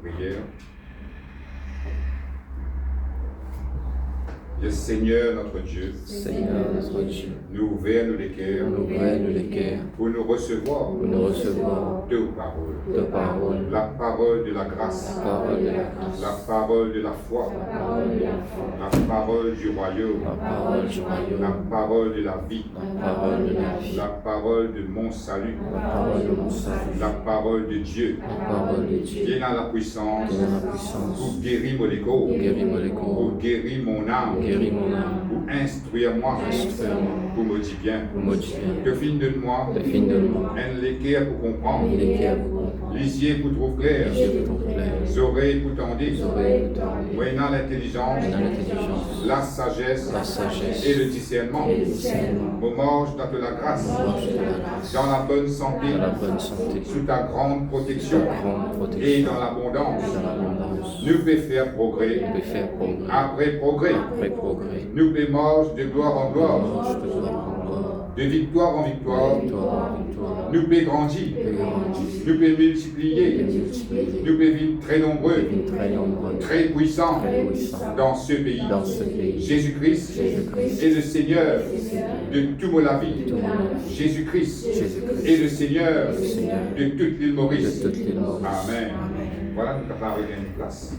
prière. Le Seigneur notre Dieu, Seigneur notre Dieu, nous ouvre-nous les cœurs ouvre-nous les cœurs pour nous recevoir deux paroles. de parole, La parole de la grâce, la parole de la grâce, la parole de la foi, la parole du royaume, la parole du la royaume, parole de la vie, la parole de la vie, la parole de mon salut, la parole de mon salut, la parole de Dieu, la parole de Dieu, qui est dans la puissance qui est dans la puissance, pour guérir mon écho, guéris mon écho, pour guérir mon âme, guéris mon âme, pour instruire-moi, instruis-moi, pour me dire bien, pour me dire, que fin de moi, défine de moi, un l'équerre pour comprendre, les cœurs pour comprendre, les yeux pour trouver clair, les yeux pour clair, les oreilles pour tendre, les oreilles pour tendre, moyennant l'intelligence, dans l'intelligence, la sagesse la sagesse et le discernement, et le discernement, au mange dans de la grâce, marche de la grâce, dans la bonne santé, dans la bonne santé, sous ta grande protection grande et protection, dans l'abondance. dans l'abondance, Nous pouvons faire progrès de faire progrès, après progrès. après progrès, Nous pouvons marcher de gloire en gloire, marche de gloire en gloire, de victoire en victoire. victoire en victoire, Nous pouvons grandir, de grandir, nous pouvons multiplier, de multiplier, nous pouvons vivre très nombreux, de très nombreux, très puissants très puissants dans ce pays. dans ce pays. Jésus-Christ Jésus-Christ est le Seigneur de toute la vie. tout le monde, Jésus-Christ Jésus-Christ est le Seigneur le Seigneur de toute l'île de Maurice. toutes les Maurice. Amen. Voilà, nous avons parlé d'une place.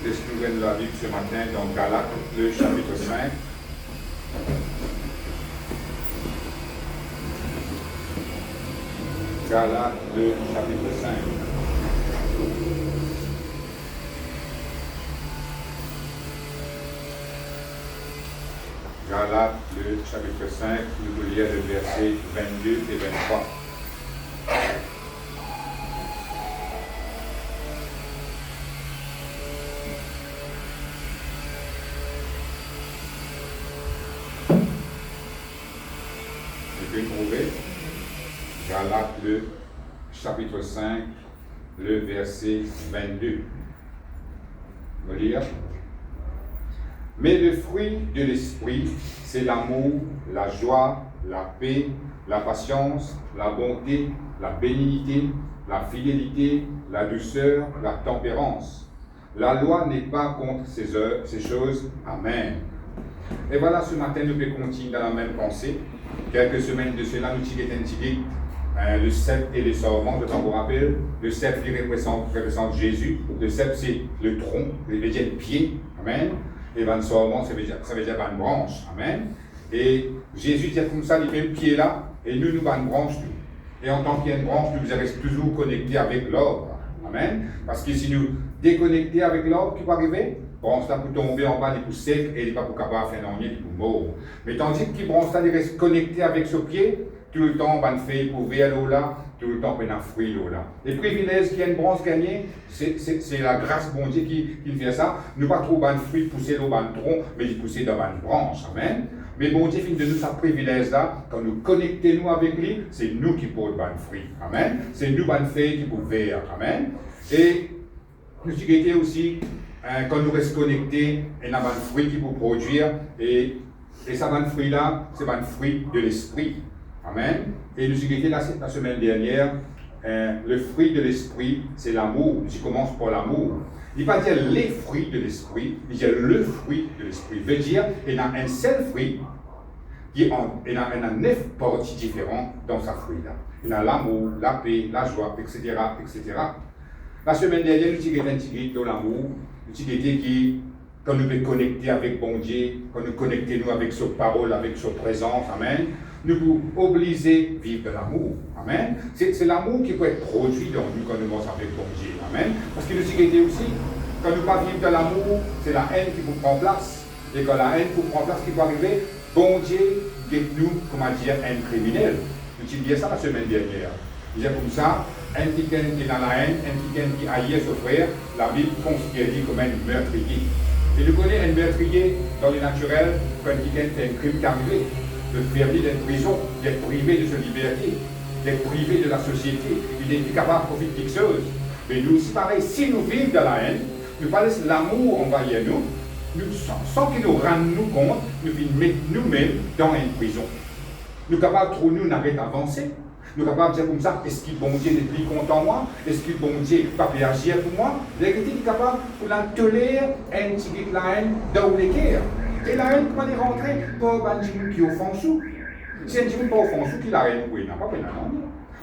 Laisse-nous ouvrir la Bible ce matin dans Galates, le chapitre 5. Galates, le chapitre 5. Galates, le chapitre 5, nous allons lire le verset 22 et 23. Vous pouvez trouver Galates, le chapitre 5, le verset 22. Je vais lire. Mais le fruit de l'esprit, c'est l'amour, la joie, la paix, la patience, la bonté, la bénignité, la fidélité, la douceur, la tempérance. La loi n'est pas contre ces choses. Amen. Et voilà, ce matin, nous pouvons continuer dans la même pensée. Quelques semaines de cela, nous tirons le cep et le saumon, je vous rappelle. Le cep représente Jésus. Le cep, c'est le tronc, ça veut dire le pied. Amen. Et le saumon, ça veut dire une branche. Amen. Et Jésus dit comme ça, il met le pied là, et nous, nous avons une branche. Et en tant qu'il y a une branche, nous restons toujours connectés avec l'arbre. Amen. Parce que si nous déconnectés avec l'arbre, qui va arriver? Branche là pour tomber en bas, il est pour sec et il n'est pas pour capable de faire non, il est pour mort. Mais tandis que branche là, il reste connecté avec ce pied, tout le temps, on fait pour vers l'eau là, tout le temps, on a un fruit l'eau là. Les privilèges qu'il y a une branche gagnée, c'est la grâce bon Dieu qui fait ça. Nous pas trop un fruit pousser dans un tronc, mais il pousser dans une branche. Amen. Mais bon Dieu finit de nous sa privilège là, quand nous connectons nous avec lui, c'est nous qui portons un fruit. Amen. C'est nous qui feuille qui pouvons faire. Amen. Et nous sommes aussi, quand nous restons connectés, il y a un fruit qui peut produire, et ça, un fruit là, c'est un fruit de l'esprit. Amen. Et nous sommes la semaine dernière, le fruit de l'esprit, c'est l'amour. Je commence par l'amour. Il ne va pas dire les fruits de l'esprit, il dit le fruit de l'esprit. Il veut dire qu'il y a un seul fruit, il y a 9 parties différentes dans sa fruit là. Il y a l'amour, la paix, la joie, etc., etc. La semaine dernière, nous avons intégré dans l'amour, nous avons dit que quand nous sommes connectés avec bon Dieu, quand nous connectons nous avec sa parole, avec sa présence, amen, nous pouvons obliger à vivre de l'amour. Amen. C'est l'amour qui peut être produit dans nous quand nous marchons avec bon Dieu. Amen. Parce que nous avons dit aussi, quand nous ne pas vivre de l'amour, c'est la haine qui vous prend place. Et quand la haine vous prend place, ce qui peut arriver, bon Dieu guette nous, comment dire, un criminel. Nous avons dit ça la semaine dernière. Il disait comme ça, un qui est dans la haine, un qui haït son frère, la Bible considère comme un meurtrier. Et nous connaissons un meurtrier dans le naturel, quand quelqu'un fait un crime qui arrivé, de faire d'être en prison, d'être privé de sa liberté. d'être privé de la société, il n'est plus capable de profiter de quelque chose. Mais nous aussi, pareil, si nous vivons de la haine, nous pas laisser l'amour envahir nous, sans qu'il nous rende nous compte, nous mettons nous-mêmes dans une prison. Nous sommes capables de trop nous n'arrêter d'avancer. Nous sommes capables de dire comme ça, est-ce qu'il bon Dieu n'est plus content de moi? Est-ce qu'il bon Dieu ne va pas agir pour moi? Les chrétiens sont capables de la tolérer un petit peu de la haine dans les guerres. Et la haine, comment est rentrée? Pas un petit qui offense. Si un petit peu pas offense, qui la haine, oui, n'a pas besoin d'en.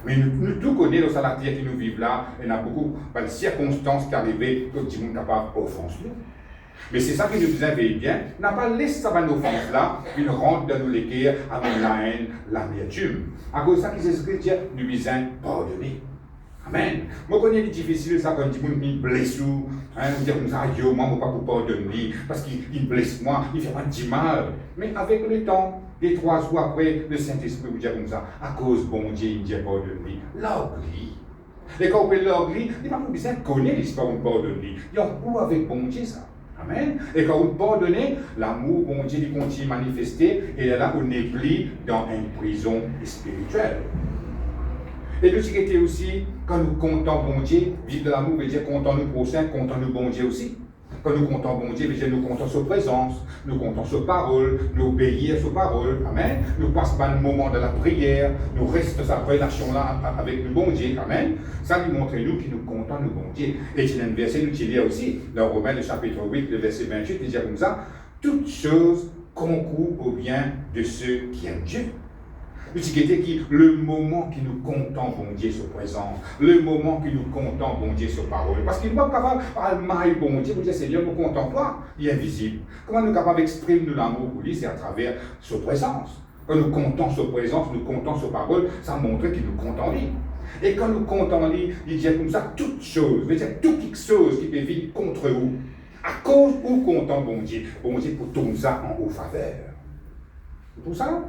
Mais nous tous connaissons dans la terre qui nous vivent là, et il y a beaucoup de circonstances qui arrivent que les gens sont capables d'offenser. Mais c'est ça que nous faisons bien. On n'a pas laissé ça offense là, il rentre dans nos léguères avec la haine, l'amertume. À cause de ça, qu'ils Jésus-Christ dit, nous besoin pardonner. Amen. Moi, je connais les difficiles, ça, quand ils me blessent, ils disent comme ça, yo, moi, je ne peux pas pour pardonner, parce qu'il blesse moi, il fait pas du mal. Mais avec le temps, les 3 jours après, le Saint-Esprit vous dit comme ça, à cause bon Dieu, il dit pardonner. L'oubli. Et quand on fait l'oubli, il n'y a pas besoin de connaître l'histoire de pardonner. Il y a un coup avec bon Dieu, ça. Amen. Et quand on pardonne, l'amour, bon Dieu, il continue à manifester, et là, on n'est plus dans une prison spirituelle. Et le secret aussi, quand nous comptons bon Dieu, vivre de l'amour veut dire comptons nous prochains, comptons nous bon Dieu aussi. Quand nous comptons bon Dieu, veut dire nous comptons sa présence, nous comptons sa parole, nous obéir à sa parole. Amen. Nous passons par le moment de la prière, nous restons sa relation là avec le bon Dieu. Amen. Ça nous montre nous qui nous comptons nous bon Dieu. Et il y a un verset nous qui lit aussi, dans Romains le chapitre 8, le verset 28, il dit comme ça, toutes choses concourent au bien de ceux qui aiment Dieu. Le moment qui nous comptons, bon Dieu, sur présence, le moment qui nous comptons, bon Dieu, sur parole. Parce qu'il n'est pas capable de parler, bon Dieu, pour dire Seigneur, nous comptons toi, il est invisible. Comment nous sommes capables d'exprimer l'amour pour lui, c'est à travers sa présence. Quand nous comptons sa présence, nous comptons sa parole, ça montre qu'il nous compte en lui. Et quand nous comptons en lui, il dit comme ça, toute chose, veut dire toute chose qui peut vivre contre vous, à cause où comptons, bon Dieu, pour tourner ça en haut faveur. C'est pour ça.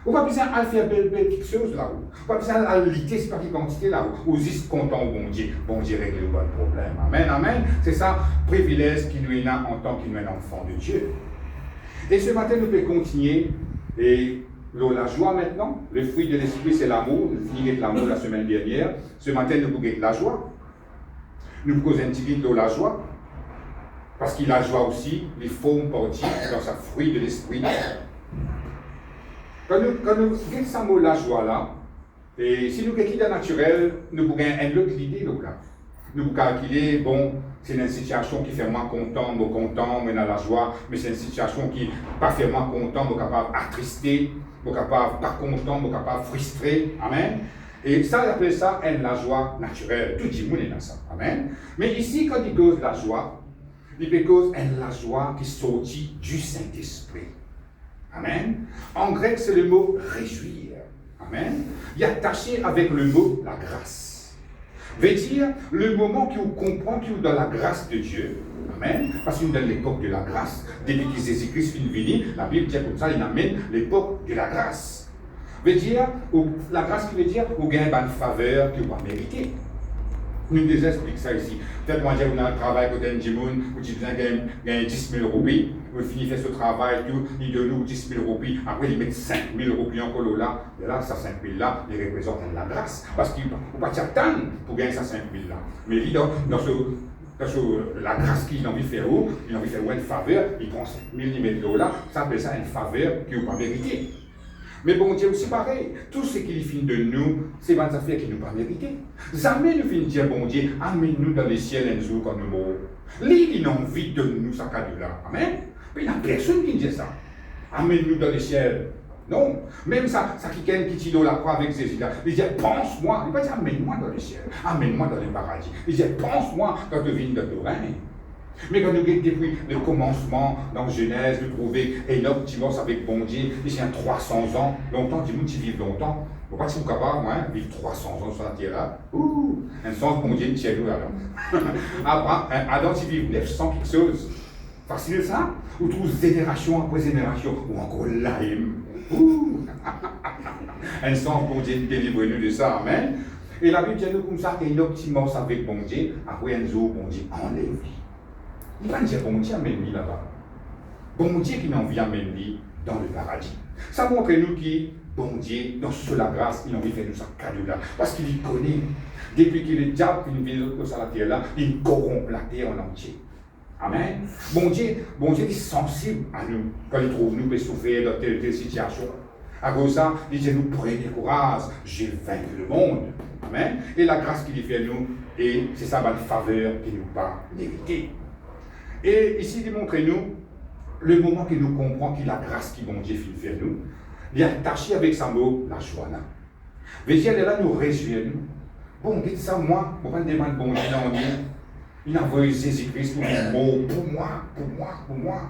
On va besoin de faire quelque chose là-haut. On va besoin de lutter par une quantité là-haut. Ou juste content bon Dieu règle le bon problème. Amen, amen. C'est ça, privilège qui nous est là en tant qu'enfant de Dieu. Et ce matin, nous pouvons continuer. Et la joie maintenant, le fruit de l'esprit, c'est l'amour. Nous finirons avec l'amour la semaine dernière. Ce matin, nous pouvons être la joie. Nous pouvons intégrer la joie. Parce qu'il a la joie aussi, les formes parties dans sa fruit de l'esprit. Quand nous avons ce mot la joie là, et si nous avons naturel, nous pouvons une autre idée là. Nous pouvons calculer, bon, c'est une situation qui fait moi content, mais dans la joie, mais c'est une situation qui pas fait moi content, mais capable attristé, capable pas content, mais capable frustré. Amen. Et ça, on appelle ça la joie naturelle. Tout le monde est dans ça. Amen. Mais ici, quand il cause la joie, il cause la joie qui sortit du Saint-Esprit. Amen. En grec, c'est le mot réjouir. Amen. Il est attaché avec le mot la grâce. Veut dire le moment qui vous comprend que vous êtes dans la grâce de Dieu. Amen. Parce que nous dans l'époque de la grâce. Depuis que Jésus-Christ est venu, la Bible dit comme ça, il amène l'époque de la grâce. Veut dire, la grâce qui veut dire, vous gagnez une faveur que vous avez méritée. Nous nous expliquons ça ici. Peut-être moi, vous avez un travail côté de Jimoun, vous dites que vous gagnez 10 000 roupies, vous finissez ce travail, il donne nous 10 000 roupies, après il met 5 000 roupies encore là, et là, ça 5 000 là, il représente la grâce. Parce qu'il ne faut pas s'attendre pour gagner ça 5 000 là. Mais lui, dans la grâce qu'il a envie de faire, il a envie de faire une faveur, il prend 5 000, il met de là, ça appelle ça une faveur qu'il n'a pas méritée. Mais bon Dieu aussi pareil, tout ce qu'il finit de nous, c'est des affaires qui nous pas méritées. Jamais nous finissons de dire bon Dieu, amène-nous dans les ciels un jour quand nous mourons. Lui, il a envie de nous ça là. Amen. Mais il n'y a personne qui dit ça. Amène-nous dans les ciels. Non. Même ça qui tire dans la croix avec Jésus là, il dit pense-moi. Il ne dit pas amène-moi dans les ciels, amène-moi dans les paradis. Il dit pense-moi quand tu viens de ton règne. Mais quand nous avons depuis le commencement dans Genèse, nous trouvons Enoch qui mort avec bon Dieu, il y a 300 ans, longtemps, du monde qui vit longtemps. Il ne faut pas être capable de vivre 300 ans sur la terre là. Un sens bon Dieu, il tient nous alors. Adam, il vit 900 quelque chose. Facile ça? Ou trouve génération après génération, ou encore là. Un sens bon Dieu, délivre-nous de ça, amen. Et la Bible dit nous comme ça, Enoch qui mort avec bon Dieu, après un jour, bon Dieu enlève. Il va dire bon Dieu amène lui là-bas. Bon Dieu qui n'a envie d'amener lui dans le paradis. Ça montre nous qui bon Dieu, dans ce la grâce, il a envie de faire nous ça cadeau-là. Parce qu'il y connaît. Depuis qu'il est diable, il vient de la terre là, il corrompt la terre en entier. Amen. Bon Dieu est sensible à nous. Quand il trouve nous peut souffrir dans telle situation. À cause de ça, il dit nous prenez courage, j'ai vaincu le monde. Amen. Et la grâce qu'il fait nous, et c'est ça la faveur qu'il nous pas mérité. Et ici, il montre nous, le moment qu'il nous comprend qu'il a la grâce qui bon Dieu fait nous, il est attaché avec sa mot, la joie là. Voyez, elle est là, nous réjouir nous. Bon, dites ça, moi, je ne demande bon Dieu, non, il a envoyé Jésus-Christ pour moi.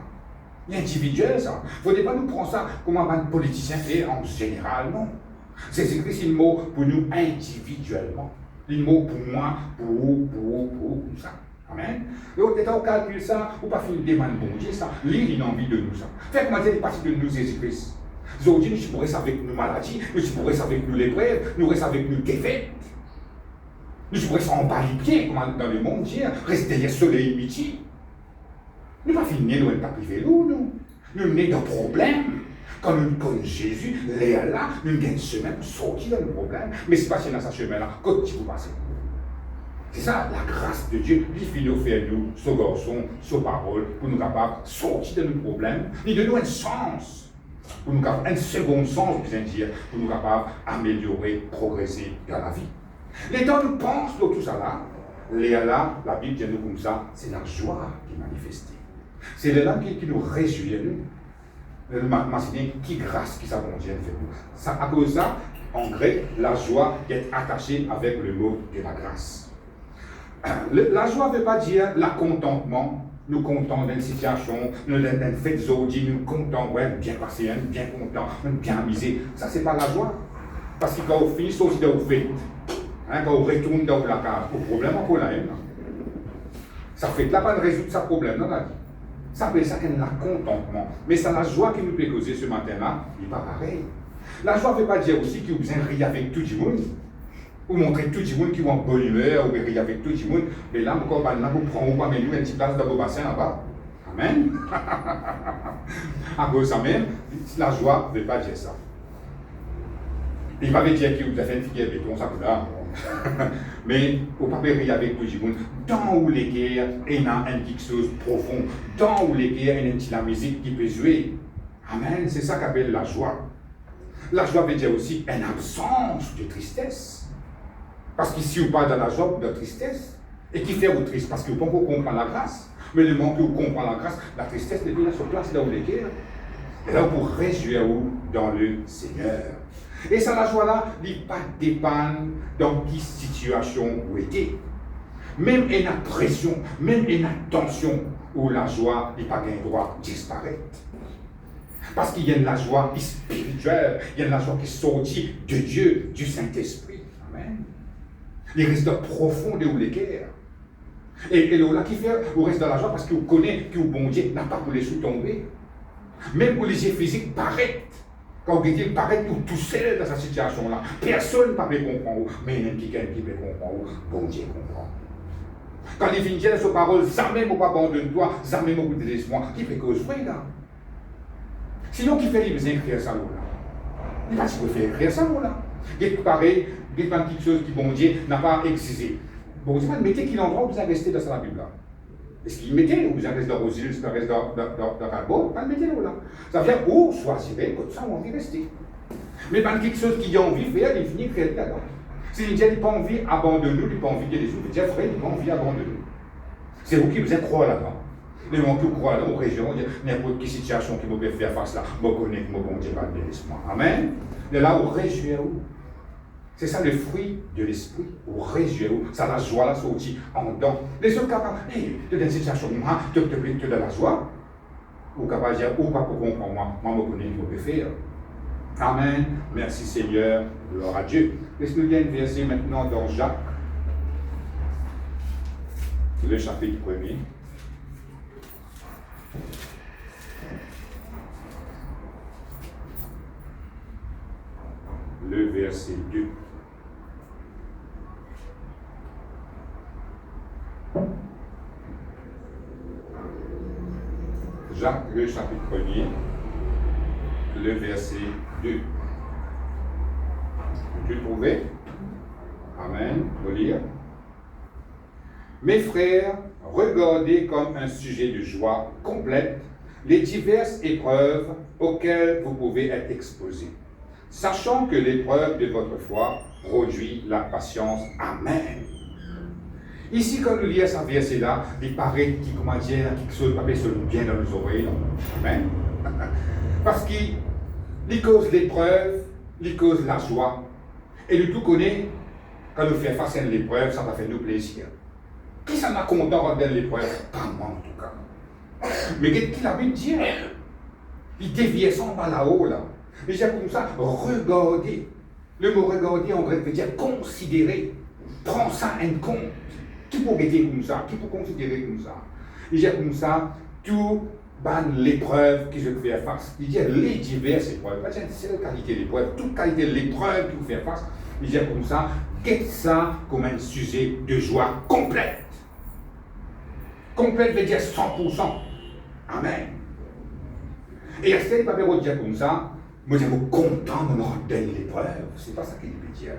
Il est individuel, ça. Il ne faut pas nous prendre ça comme un politicien fait en général, non. Jésus-Christ, il mot pour nous individuellement. Il mot pour moi, comme ça. Amen. Et au détail, on calcule ça, ou pas finir de demander bon Dieu, ça. Lire, il a envie de nous, ça. Fait comment dire, partie de nous, Jésus-Christ. Aujourd'hui, nous pourrions avec nos maladies, nous pourrions avec nos lépreuves, nous pourrions avec nos défaites. Nous pourrions en parler bien, comme dans le monde, rester derrière le soleil midi. Nous ne pas finir, nous ne pas priver nous. Nous sommes dans problème. Quand nous connaissons Jésus, là, nous gagnons une semaine pour sortir dans le problème. Mais c'est passé dans ce chemin-là, quand tu vous passez. C'est ça, la grâce de Dieu, il finit de faire nous, ce garçon, ce parole, pour nous capables de sortir de nos problèmes, et de nous un sens, pour nous capables, un second sens, bien dire, pour nous capables d'améliorer, progresser dans la vie. Les temps nous pensent de tout ça là, la Bible dit nous comme ça, c'est la joie qui est manifestée. C'est le là qui nous réjouit, nous. Qui grâce qui ça bon Dieu fait nous. Ça, à cause de ça, en grec, la joie est attachée avec le mot de la grâce. La joie ne veut pas dire le contentement. Nous contents d'une situation, d'une fête aujourd'hui, nous contents, ouais, bien passé, bien content, bien amusé. Ça, c'est pas la joie. Parce que quand on finit, c'est aussi dans vos fêtes. Quand on retourne dans la case, le problème qu'on a, ça fait là pas de résoudre ce problème dans la vie. Ça fait ça qu'elle a contentement. Mais c'est la joie qui nous peut causer ce matin-là, il n'est pas pareil. La joie ne veut pas dire aussi qu'il vous rire avec tout le monde. Ou montrer tout le monde qui est en bonne humeur, ou rire avec tout le monde. Mais là, encore, vous prenez pas une petite place dans vos bassins là-bas. Amen. À cause de ça même, la joie ne veut pas dire ça. Il ne va pas dire que vous avez fait une figure béton, ça peut là. Mais au pas rire avec tout le monde. Dans où les guerres, il y a quelque chose de profond. Dans où les guerres, il y a la musique qui peut jouer. Amen. C'est ça qu'appelle la joie. La joie veut dire aussi une absence de tristesse. Parce qu'ici, on parle de la joie ou de la tristesse. Et qui fait vous triste? Parce que vous comprenez la grâce. Mais le moment que vous comprenez la grâce, la tristesse n'est plus là sur place, là où les guerres. Et là, vous réjouir dans le Seigneur. Et ça, la joie-là, il n'est pas dépendre dans quelle situation vous êtes. Même une pression, même une tension, où la joie n'est pas un droit de disparaître. Parce qu'il y a de la joie spirituelle, il y a de la joie qui est sortie de Dieu, du Saint-Esprit. Amen. Il reste profond de où les guerres. Et là qui fait, vous restez dans la joie parce que vous connaissez que le bon Dieu n'a pas pour les sous-tomber. Même pour les yeux physiques, paraît. Quand vous dites, paraît tout seul dans cette situation-là. Personne ne peut comprendre, mais il y a quelqu'un qui peut comprendre. Bon Dieu comprend. Quand il finit de sa parole, jamais ne pas abandonner toi, jamais ne pas désespoir. Qui fait cause vrai là? Sinon, qui fait les besoins d'écrire ça là? Il va se faire écrire ça là. Il pareil, il y a quelque chose qui, bon Dieu, n'a pas existé. Bon, c'est pas de mettez qu'il endroit où vous avez resté dans la Bible là. Est-ce qu'il mettait ou vous avez resté dans Rosil, vous avez resté dans Calbo? Pas de mettez là. Ça veut dire où choisirez, comme ça, on va y rester. Mais pas quelque chose qui a envie de faire, il finit de faire là-dedans. Si il n'a pas envie d'abandonner, il n'a pas envie de les autres, il dit frère, il n'a pas envie d'abandonner. C'est vous qui vous êtes croire là-dedans. Les gens qui croient là, aux régions, n'importe quelle situation qui me peut faire face là, je connais que mon bon Dieu va me laisser. Amen. Et là, vous réjouir où? C'est ça le fruit de l'esprit. Vous réjouir où? Ça la joie là sortie en dedans. Les autres capables, de une situation, de la joie, ou capables de dire, ou pas pour comprendre moi, je connais que je peux faire. Amen. Merci Seigneur. Gloire à Dieu. Est-ce qu'il y a un verset maintenant dans Jacques, le chapitre 1er. Le verset 2. Jacques, le chapitre 1er, le verset 2. Tu le trouvais? Amen. Vous lire. Mes frères, regardez comme un sujet de joie complète les diverses épreuves auxquelles vous pouvez être exposés, sachant que l'épreuve de votre foi produit la patience. Amen. Ici, quand nous lisons ce verset-là, il paraît qu'il comment dire, quelque chose qui se bien dans nos oreilles. Amen. Parce qu'il cause l'épreuve, il cause la joie. Et nous tout connaît, quand nous faisons face à l'épreuve, ça va faire nous plaisir. Qui s'en a content dans l'épreuve? Pas moi en tout cas. Mais qu'est-ce qu'il a envie de dire? Il déviait son pas là-haut, là. Et j'ai comme ça, regardez. Le mot regarder en grec veut dire considérer. Prends ça en compte. Qui peut regarder comme ça? Qui peut considérer comme ça? Il dit comme ça, tout l'épreuve que je fais face. Il dit les diverses épreuves. C'est la qualité de l'épreuve. Toute qualité de l'épreuve que vous faites face. Il dit comme ça, qu'est-ce ça comme un sujet de joie complète. Complète veut dire 100%. Amen. Et à ce n'est pas bien dire comme ça, moi je suis content de me rendre dans l'épreuve. C'est pas ça qu'il veut dire.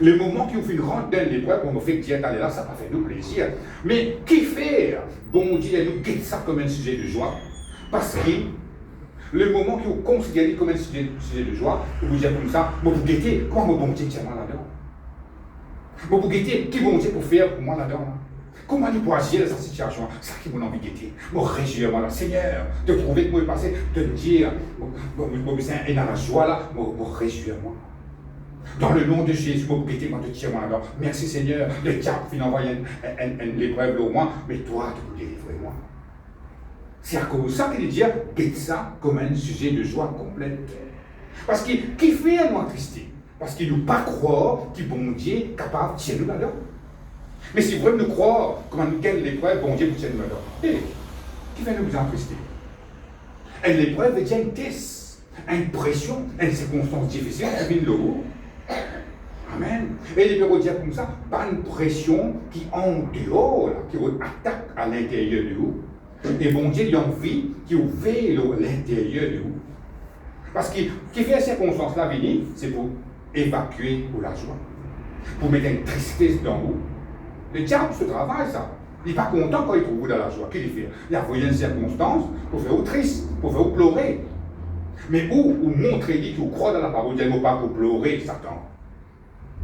Le moment qui vous fait rendre dans l'épreuve, on me fait dire d'aller là, ça va faire nous plaisir. Mais qui fait? Bon Dieu, nous guette ça comme un sujet de joie. Parce que le moment que vous considérez comme un sujet de joie, vous dites comme ça, moi vous guettez, comment mon bon Dieu tient moi là-dedans? Moi vous guettez, qui bon Dieu pour faire pour moi là-dedans? Comment il peut agir dans cette situation? C'est ça qui m'a envie de guetter. Moi réjouis-moi là, Seigneur, de trouver que moi passé, de dire, moi et dans la joie là, moi réjouis-moi. Dans le nom de Jésus, moi guetter quand tu tiens moi là-dedans. Merci Seigneur, le diable finit envoyer une épreuve au moins, mais toi tu peux délivrer moi. C'est à cause de ça qu'il dit, guette ça comme un sujet de joie complète. Parce qu'il qui fait nous attrister? Parce qu'il ne nous pas croire qu'il bon Dieu est capable de tirer nous là-dedans. Mais si vous voulez nous croire, comment nous gagne l'épreuve, bon Dieu vous tient nous là-dedans. Et qui fait nous attrister? Et l'épreuve est un test, une pression, une circonstance difficile qui vient de l'eau. Amen. Et les peut dire comme ça, pas une pression qui en dehors, là, qui attaque à l'intérieur de vous. Et bon Dieu, il a envie qui ouvre l'intérieur de vous. Parce que qui fait ces circonstances-là venir, c'est pour évacuer pour la joie. Pour mettre une tristesse dans vous. Le diable se travaille ça. Il n'est pas content quand il trouve vous dans la joie. Qu'est-ce qu'il fait? Il a envoyé une circonstance pour faire vous triste, pour faire vous pleurer. Mais où montrer dit que vous croyez dans la parole, il ne faut pas pour pleurer, Satan.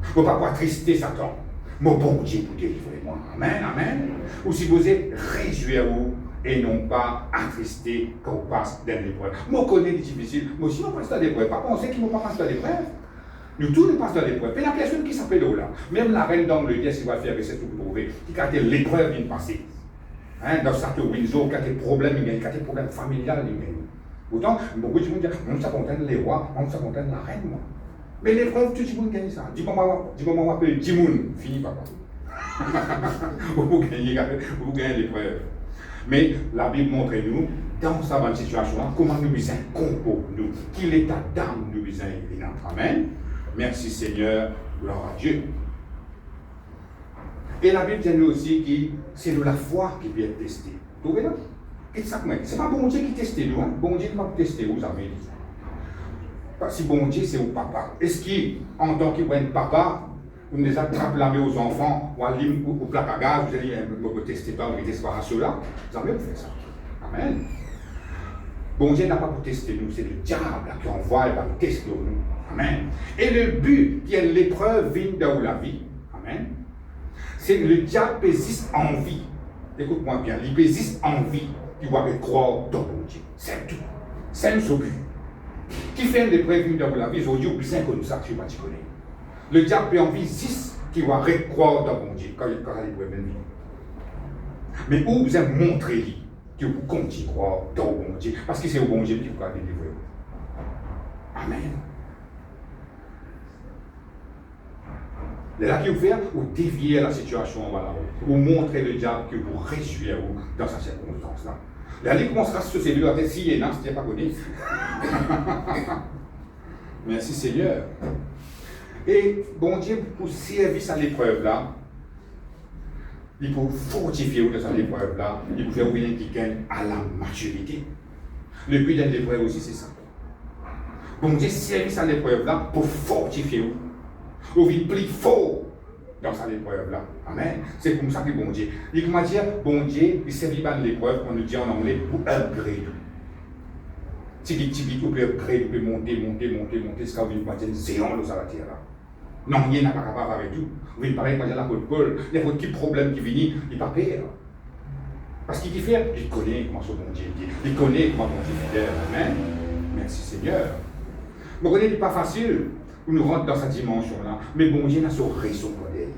Il ne faut pas pour attrister, Satan. Mon bon Dieu pour délivrer moi. Amen, amen. Ou si vous êtes réjouis-vous et non pas attristé quand vous passez dans l'épreuve. Moi, je connais les difficiles. Moi aussi, je passe dans l'épreuve. Pas penser qu'ils ne vont pas passer dans l'épreuve. Nous tous, nous passons dans l'épreuve. Et la personne qui s'appelle là, même la reine d'Angleterre, si vous va faire avec cette prouver, qui a été l'épreuve vient passer. Hein, dans certains Windsor, qui a des problèmes, qui a des problèmes familiales, autant, beaucoup de gens disent, on s'acontente les rois, on s'acontente la reine, moi. Mais l'épreuve, tout le monde gagne ça. Du moment où on appelle Dimoun, fini papa. Vous gagnez l'épreuve. Mais la Bible montre nous, dans cette situation, comment nous besoin compo, nous, qu'il est à d'âme nous besoin évident. Amen. Merci Seigneur, gloire à Dieu. Et la Bible dit nous aussi que c'est de la foi qui vient tester. Vous voyez là? C'est pas bon Dieu qui teste nous, hein? Bon Dieu qui va tester vous avez dit. Si bon Dieu c'est au papa. Est-ce qu'en tant que bon papa, vous nous attrapez la main aux enfants, ou à l'île, ou au plaque à gaz, vous allez me tester pas, vous testez pas cela, vous avez fait ça. Amen. Bon Dieu n'a pas pour tester nous, c'est le diable qui envoie et va nous tester nous. Amen. Et le but qui est l'épreuve vient dans la vie. Amen. C'est que le diable persiste en vie. Écoute-moi bien, il persiste en vie. Tu dois croire dans mon Dieu. C'est tout. C'est le but. Qui fait l'épreuve dans la vie, aujourd'hui, plus simple que ça, je ne sais pas si tu connais. Le diable peut en vie 6 qui va croire dans mon Dieu quand il a l'épreuve de vie. Mais où vous avez montré que vous continuez à croire dans mon Dieu, parce que c'est au bon Dieu qui va délivrer. Amen. C'est là qu'il vous fait, vous déviez la situation, voilà. Vous montrez le diable que vous réjouissez dans sa circonstance-là. Là, il commencera à se servir la tête si il n'est pas connu. Merci Seigneur. Et bon Dieu, pour servir à l'épreuve-là, il faut fortifier dans cette épreuve-là, il faut faire ouvrir quelqu'un à la maturité. Le but de l'épreuve aussi, c'est ça. Bon Dieu service à l'épreuve là pour fortifier vous. Vous vivez plus fort dans cette épreuve-là. Amen. C'est comme ça que bon Dieu. Il comment dire, bon Dieu, il servit pas de l'épreuve, on nous dit en anglais, pour upgrade. Tiki, vous pouvez upgrade, vous pouvez monter, jusqu'à vous pouvez dire zéro dans la terre là. Non, il n'est pas capable avec tout. Vous voyez, pareil, moi j'ai l'apôtre Paul, il y a un petit problème qui vient, il n'est pas pire. Parce qu'il fait, il connaît comment ce bon Dieu dit, il connaît comment bon Dieu fidèle. Amen. Merci Seigneur. Vous connaissez, il n'est pas facile. Pour nous rentrer dans cette dimension-là. Mais bon Dieu a son raison pour derrière.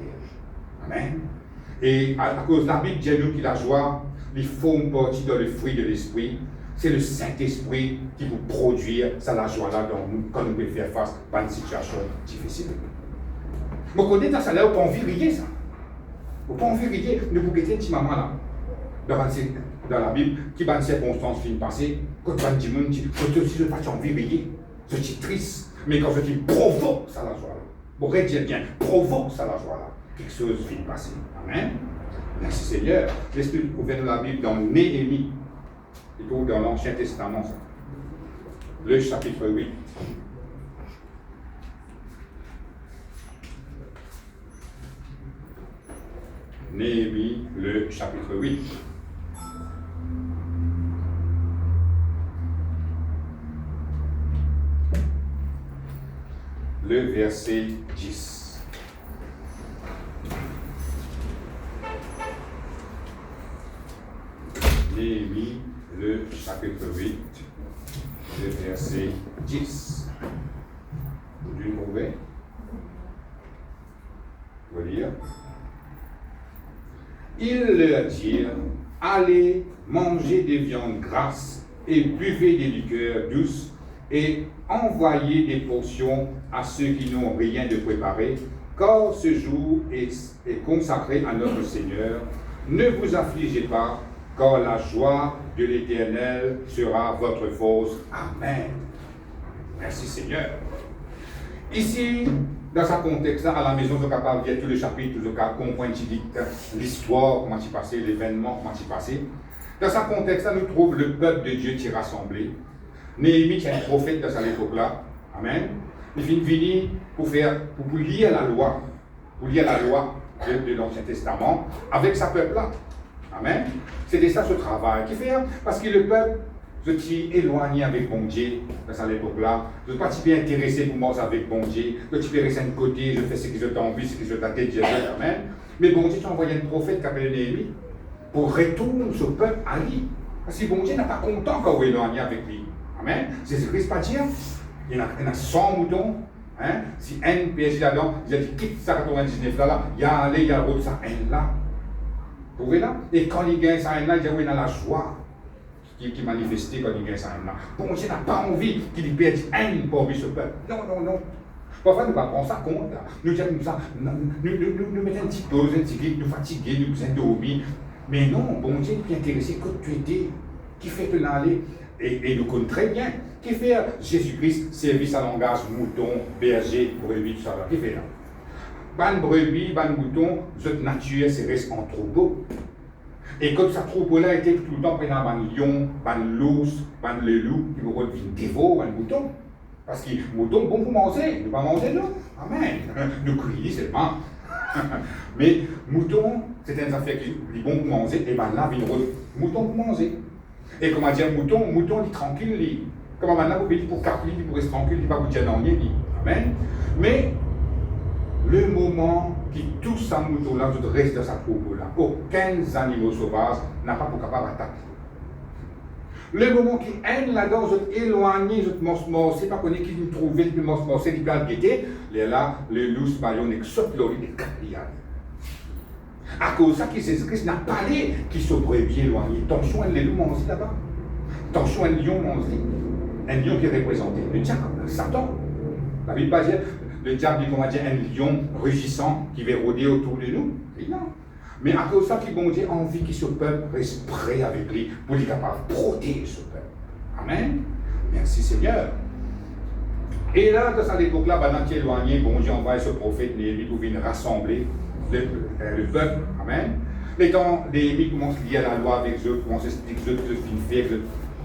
Amen. Et à cause de la Bible, Dieu nous qui la joie, il faut une partie dans le fruit de l'esprit. C'est le Saint-Esprit qui vous produit ça la joie-là quand nous pouvons faire face à une situation difficile. Vous connaissez dans ça là, vous pouvez envie ça. Vous pouvez envie rier. Ne vous guettez un petit moment là. Dans la Bible, qui va une circonstance fin passée, quand tu vas dire, quand tu n'as pas envie de rier, je suis triste. Mais quand je dis provoque ça la joie là, vous retenez bien, provoque ça la joie là, quelque chose vient passer. Amen. Merci Seigneur. L'Esprit ouvert de la Bible dans Néhémie, et tout dans l'Ancien Testament, ça. Le chapitre 8. Néhémie, le chapitre 8. Le verset 10. Néhémie, le chapitre 8, le verset 10. Vous le trouvez? Vous lire. Ils leur dirent, allez manger des viandes grasses et buvez des liqueurs douces et envoyez des portions à ceux qui n'ont rien de préparé, car ce jour est consacré à notre Seigneur. Ne vous affligez pas, car la joie de l'Éternel sera votre force. Amen. Merci Seigneur. Ici, dans ce contexte-là, à la maison, je suis capable de dire tout le chapitre, je suis capable de comprendre l'histoire, comment c'est passé, l'événement, comment c'est passé. Dans ce contexte-là, nous trouvons le peuple de Dieu qui est rassemblé. Néhémie, qui est un prophète dans cette époque-là, amen. Il vient venir pour lire la loi, de l'Ancien Testament avec sa peuple-là. Amen. C'était ça ce travail qu'il fait, parce que le peuple, je suis éloigné avec bon Dieu dans cette époque-là. Je ne suis pas si bien intéressé pour moi avec bon Dieu. Je suis resté de côté, je fais ce que je t'envie, ce que je t'attends, Dieu. Amen. Mais bon Dieu, tu as envoyé un prophète qui s'appelle Néhémie pour retourner ce peuple à lui. Parce que bon Dieu n'est pas content quand vous êtes éloigné avec lui. Amen. Jésus-Christ pas dire, il y a 100 moutons. Hein? Si un PSG là-dedans, il a dit quitte ça 99 là, il y a allé, il y a l'autre, ça un là. Vous voyez là? Et quand il gagne ça un là, il dit oui, il a la joie qui manifestait quand il gagne ça un là. Bon Dieu n'a pas envie qu'il perde un pour lui ce peuple. Non. Parfois, nous ne prenons pas ça compte. Là. Nous disons ça, nous mettons un petit pause, un petit clic, nous fatiguer, nous endormir. Mais non, bon Dieu n'est intéressé que tu étais, qui fait que l'aller. Et nous connaissons très bien qui fait Jésus-Christ, service à langage, mouton, berger, brebis, tout ça. Qui fait là? Ban brebis, ban mouton, notre nature, c'est reste en troupeau. Et comme ça troupeau-là était tout le temps prenant ban lion, ban l'ours, ban le loup, qui vous reviennent dévorer ban mouton. Parce que mouton, bon pour manger, ne pas manger non. Amen. Nous crions seulement. Mais mouton, c'est une affaire qui est bon pour manger, et ben là, il y a mouton pour manger. Et comment dire, mouton, il est tranquille, lui. Comment maintenant, vous pouvez pour capter, il pourrait être tranquille, il ne va pas vous dire non, lui. Amen. Mais, le moment qui touche sa mouton-là, tout reste dans sa troupeau-là. Aucun animal sauvage n'a pas pour capable d'attaquer. Le moment qui haine là-dedans, vous êtes éloigné, vous êtes morcé, pas qu'on est qui vous trouvez, puis morcé, il peut guetter, là, le loup, baillon, et saute l'eau, il est caprial. À cause de ça, Jésus-Christ n'a pas l'air qui se brebis éloigné. Attention, les loups mangent là-bas. Attention, un lion mange. Un lion qui est représenté. Le diable, Satan. La Bible va dire, le diable dit, comment dire, un lion rugissant qui va rôder autour de nous. Et non. Mais à cause de ça, qui bon Dieu envie que ce peuple reste prêt avec lui pour être capable de protéger ce peuple. Amen. Merci Seigneur. Et là, dans cette époque-là, pendant qu'il est éloigné, bon Dieu envoie ce prophète Néhémie pour venir rassembler le peuple. Amen. Les temps, Néhémie commence à lier la loi avec eux, commence à expliquer que je finis faire,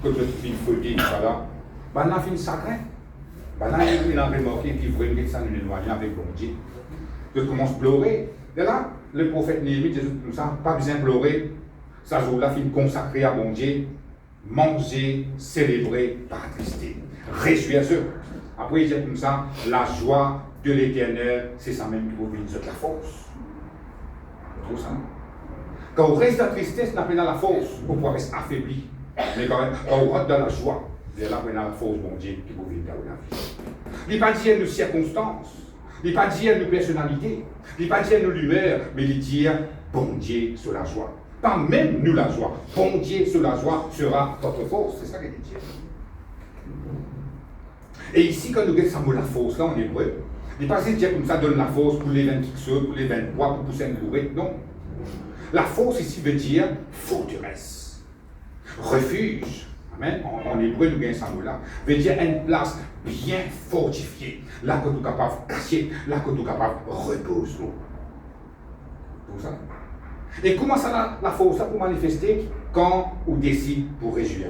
que je finis fauter, voilà. Maintenant, fin sacré. Ben là, il a remarqué qu'il voulait que ça nous éloigne avec bon Dieu. Il commence à pleurer. Et là, le prophète Néhémie dit comme ça, pas besoin de pleurer. Ça jour-là, il consacré à bon Dieu, manger, célébrer, pas attrister. Réjouir-se. Après, il dit comme ça, la joie de l'Éternel, c'est ça même qui vous vient de la force. Vous trouvez ça? Quand on reste dans la tristesse, on appelle la force, on peut rester affaibli. Mais quand on rentre dans la joie, c'est là qu'on a la force, bon Dieu, qui vous vient de la vie. Il n'est pas dit à nos circonstances, il n'est pas dit à nos personnalités, il n'est pas dit à nos lumières, mais il dit bon Dieu sur la joie. Pas même nous la joie. Bon Dieu sur la joie sera votre force. C'est ça qu'il dit. Et ici, quand nous regardons ça mot la force, là en hébreu, il n'est pas dit comme ça donne la force pour les 20 fixeurs, pour les 23, pour pousser un bourré. Non. La force ici veut dire forteresse, refuge. Amen. En hébreu, nous gagnons ce mot-là. Veut dire une place bien fortifiée. Là que nous sommes capables de cacher, là que nous sommes capables de reposer. Tout ça. Et comment ça la force pour manifester quand on décide pour réjouir.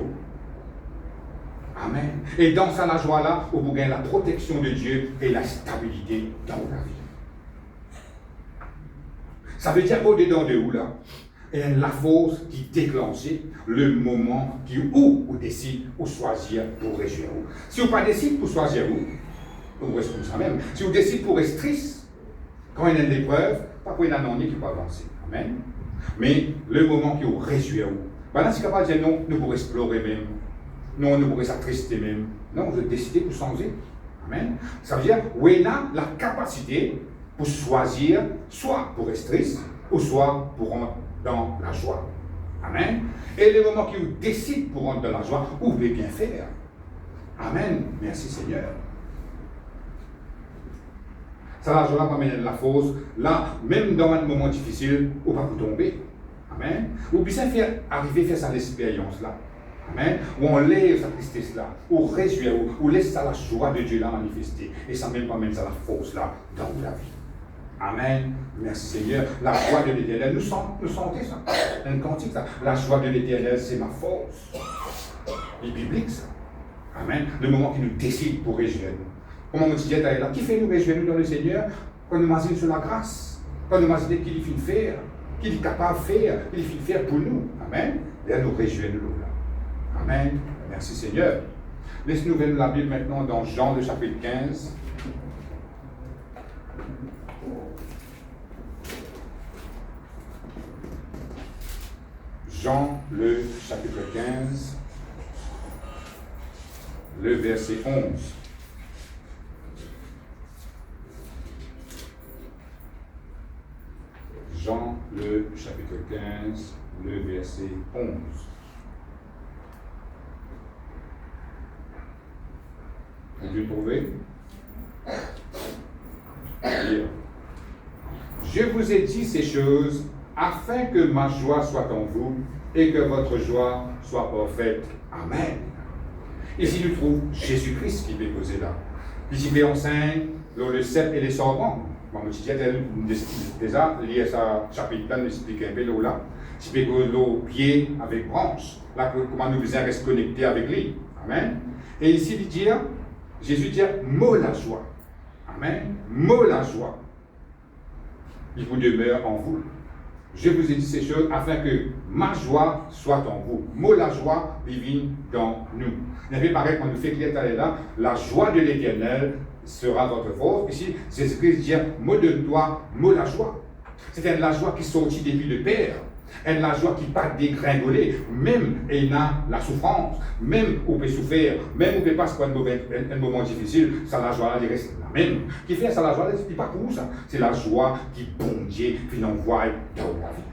Amen. Et dans ça, la joie là, où vous gagnez la protection de Dieu et la stabilité dans la vie. Ça veut dire au-dedans de où là? Et la force qui déclenche le moment où vous décidez pour choisir pour réjouir. Si vous ne décidez pas pour choisir vous restez comme ça même. Si vous décidez pour rester triste, quand il y a une épreuve, pas pour une année qui peut avancer. Amen. Mais le moment qui vous réjouit, voilà, c'est capable de dire non, nous pourrons explorer même. Non, nous pourrons s'attrister même. Non, vous décidez pour changer. Amen. Ça veut dire, vous avez la capacité pour choisir, soit pour rester triste, ou soit pour rentrer dans la joie. Amen. Et le moment qui vous décide pour rentrer dans la joie, vous pouvez bien faire. Amen. Merci Seigneur. Ça va, je vais pas mener la force. Là, même dans un moment difficile, vous ne pouvez pas tomber. Amen. Vous pouvez arriver à faire cette expérience-là. Amen. Où on lève sa tristesse-là, ou réjouir, ou laisse ça la joie de Dieu là manifester. Et ça même pas mettre ça la force-là dans la vie. Amen. Merci Seigneur. La joie de l'Éternel, nous sentons ça. Un cantique, ça. La joie de l'Éternel, c'est ma force. C'est biblique, ça. Amen. Le moment qui nous décide pour réjouir nous. Comment on disait là, qui fait nous réjouir nous dans le Seigneur quand nous imaginons sur la grâce, quand nous imaginons qu'il fait faire, qu'il est capable de faire, qu'il fait faire pour nous. Amen. Et à nous réjouir nous là. Amen. Merci Seigneur. Laisse-nous ouvrir la Bible maintenant dans Jean le chapitre 15. Jean le chapitre 15, le verset 11. Jean le chapitre 15, le verset 11. On peut trouver? Je vous ai dit ces choses afin que ma joie soit en vous et que votre joie soit parfaite. Amen. Ici, nous trouvons Jésus-Christ qui est posé là. Ici, il enseigne le cep et les serpents. Je disais déjà, lié à sa chapitre là, nous explique un peu là. Si vous avez le pied avec branche, là, comment nous faisons rester connectés avec lui. Amen. Et ici, il dit, Jésus dit, mot la joie. Amen. Mot la joie. Il vous demeure en vous. Je vous ai dit ces choses afin que ma joie soit en vous. Mot la joie divine dans nous. Il y a pareil quand nous fait clair là, la joie de l'Éternel sera votre force. Ici, Jésus-Christ dit, mot de toi, mot la joie. C'est la joie qui sortit depuis le Père. Elle la joie qui pas dégringoler, même elle a la souffrance, même on peut souffrir, même on peut passer par un moment difficile, ça la joie là, reste la même. Qui fait ça la joie, c'est pas pour ça. C'est la joie qui bon Dieu qui l'envoie dans la vie.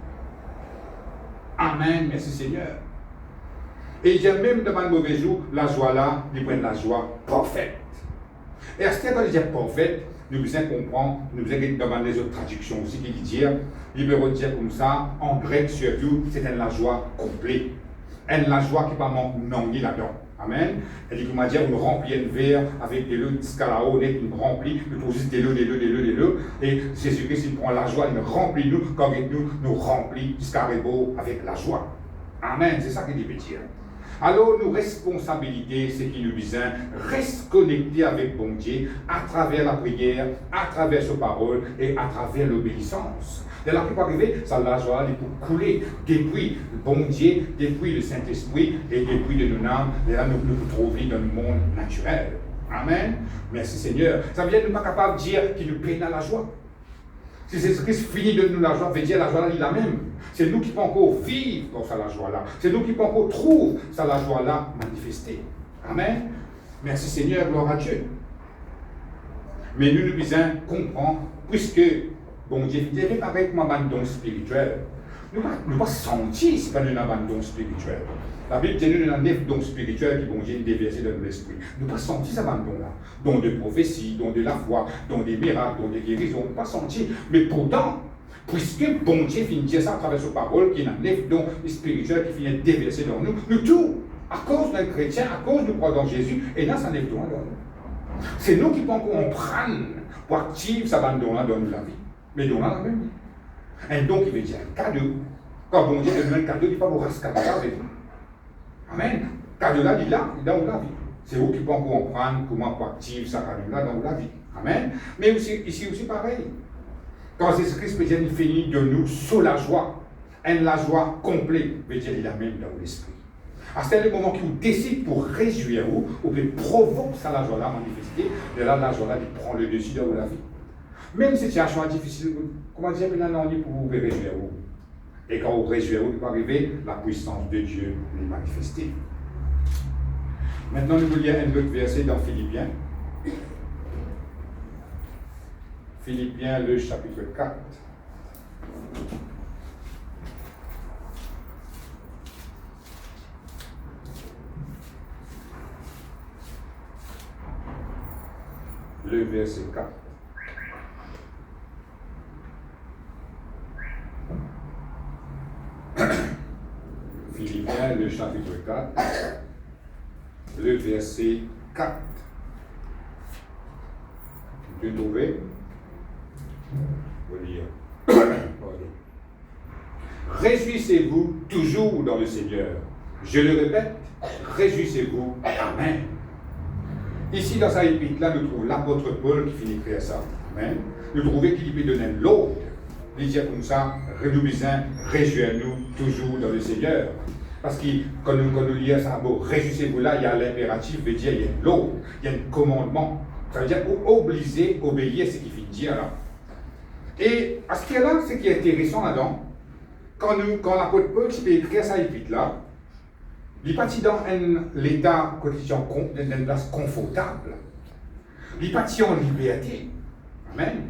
Amen, merci Seigneur. Et il y a même dans un mauvais jour, la joie là, il prend la joie parfaite. Et à ce moment-là, quand il dit parfaite, nous devons comprendre, nous devons demander les autres traductions aussi qui disent, il veut dire comme ça, en grec surtout, c'est la joie complète. La joie qui n'est pas manquée là-dedans. Amen. Elle dit, comment dire, on remplit un verre avec de l'eau, scalao, on remplit, nous pose juste de l'eau, et Jésus-Christ, il prend la joie, il remplit nous, comme nous remplit jusqu'à Rébo avec la joie. Amen, c'est ça qu'il veut dire. Alors, nos responsabilités, c'est qui nous disent, reste connecté avec bon Dieu à travers la prière, à travers sa parole et à travers l'obéissance. De la plupart arrivée, ça la joie pour couler depuis le bon Dieu, depuis le Saint-Esprit et depuis de nos âmes, et là nous nous trouvons dans le monde naturel. Amen. Merci Seigneur. Ça veut dire que nous ne sommes pas capables de dire qu'il nous peine à la joie. Si Jésus-Christ finit de nous la joie, veut dire la joie là, il la même. C'est nous qui pouvons encore vivre dans ça la joie là. C'est nous qui pouvons encore trouver ça la joie là manifestée. Amen. Merci Seigneur, gloire à Dieu. Mais nous devons comprendre, puisque bon Dieu fait pareil comme un don spirituel. Nous ne pas sentir si pas nous avons un don spirituel. La Bible dit nous avons 9 dons spirituels qui bon Dieu déversés dans l'esprit. Nous ne pas sentir ça un don là. Don de prophétie, don de la foi, don des miracles, don des guérisons. Nous ne pas sentir. Mais pourtant, puisque bon Dieu finit de dire ça à travers sa parole, qu'il y a 9 dons spirituels qui finissent déversés dans nous, nous tous, à cause d'un chrétien, à cause de croire dans Jésus, et là ça 9 dons dans nous. C'est nous qui pouvons comprendre pour activer ça don là dans la vie. Mais don là, la même. Un don qui veut dire un cadeau. Quand bon Dieu donne un cadeau, il ne dit pas vous rascader avec vous. Amen. Cadeau là, il est là dans la vie. C'est vous qui pouvez comprendre comment activer ça cadeau là dans la vie. Amen. Mais aussi, ici aussi pareil. Quand Jésus-Christ peut dire il finit de nous sur la joie, la joie complète, veut dire il a même dans l'esprit. C'est le moment qui vous décide pour réjouir vous, ou bien provoque ça la joie là manifester, de là la joie là il prend le dessus dans la vie. Même si situation est difficile, comment dire, on dit pour vous réjouir vous. Et quand vous réjouissez, vous peut arriver la puissance de Dieu les manifester. Maintenant, nous voulons lire un autre verset dans Philippiens. Philippiens, le chapitre 4. Le verset 4. Philippiens, le chapitre 4, le verset 4. Tu peux trouver? Je vais lire. Réjouissez-vous toujours dans le Seigneur. Je le répète, réjouissez-vous. Amen. Ici, dans sa épître-là, nous trouvons l'apôtre Paul qui finit d'écrire ça. Amen. Nous trouvons qu'il peut donner l'ordre. Il dit comme ça, réjouissez-nous toujours dans le Seigneur. Parce que quand nous lisons ça, bon, réjouissez-vous là, il y a l'impératif, veut dire il y a l'ordre, il y a un commandement. Ça veut dire obliger, obéir, c'est ce qu'il finit de dire là. Et à ce qu'il y a là, ce qui est intéressant là-dedans, quand l'apôtre Paul qui peut écrire ça épître là, il est parti dans l'état quotidien, dans une place confortable. Il est parti en liberté. Amen.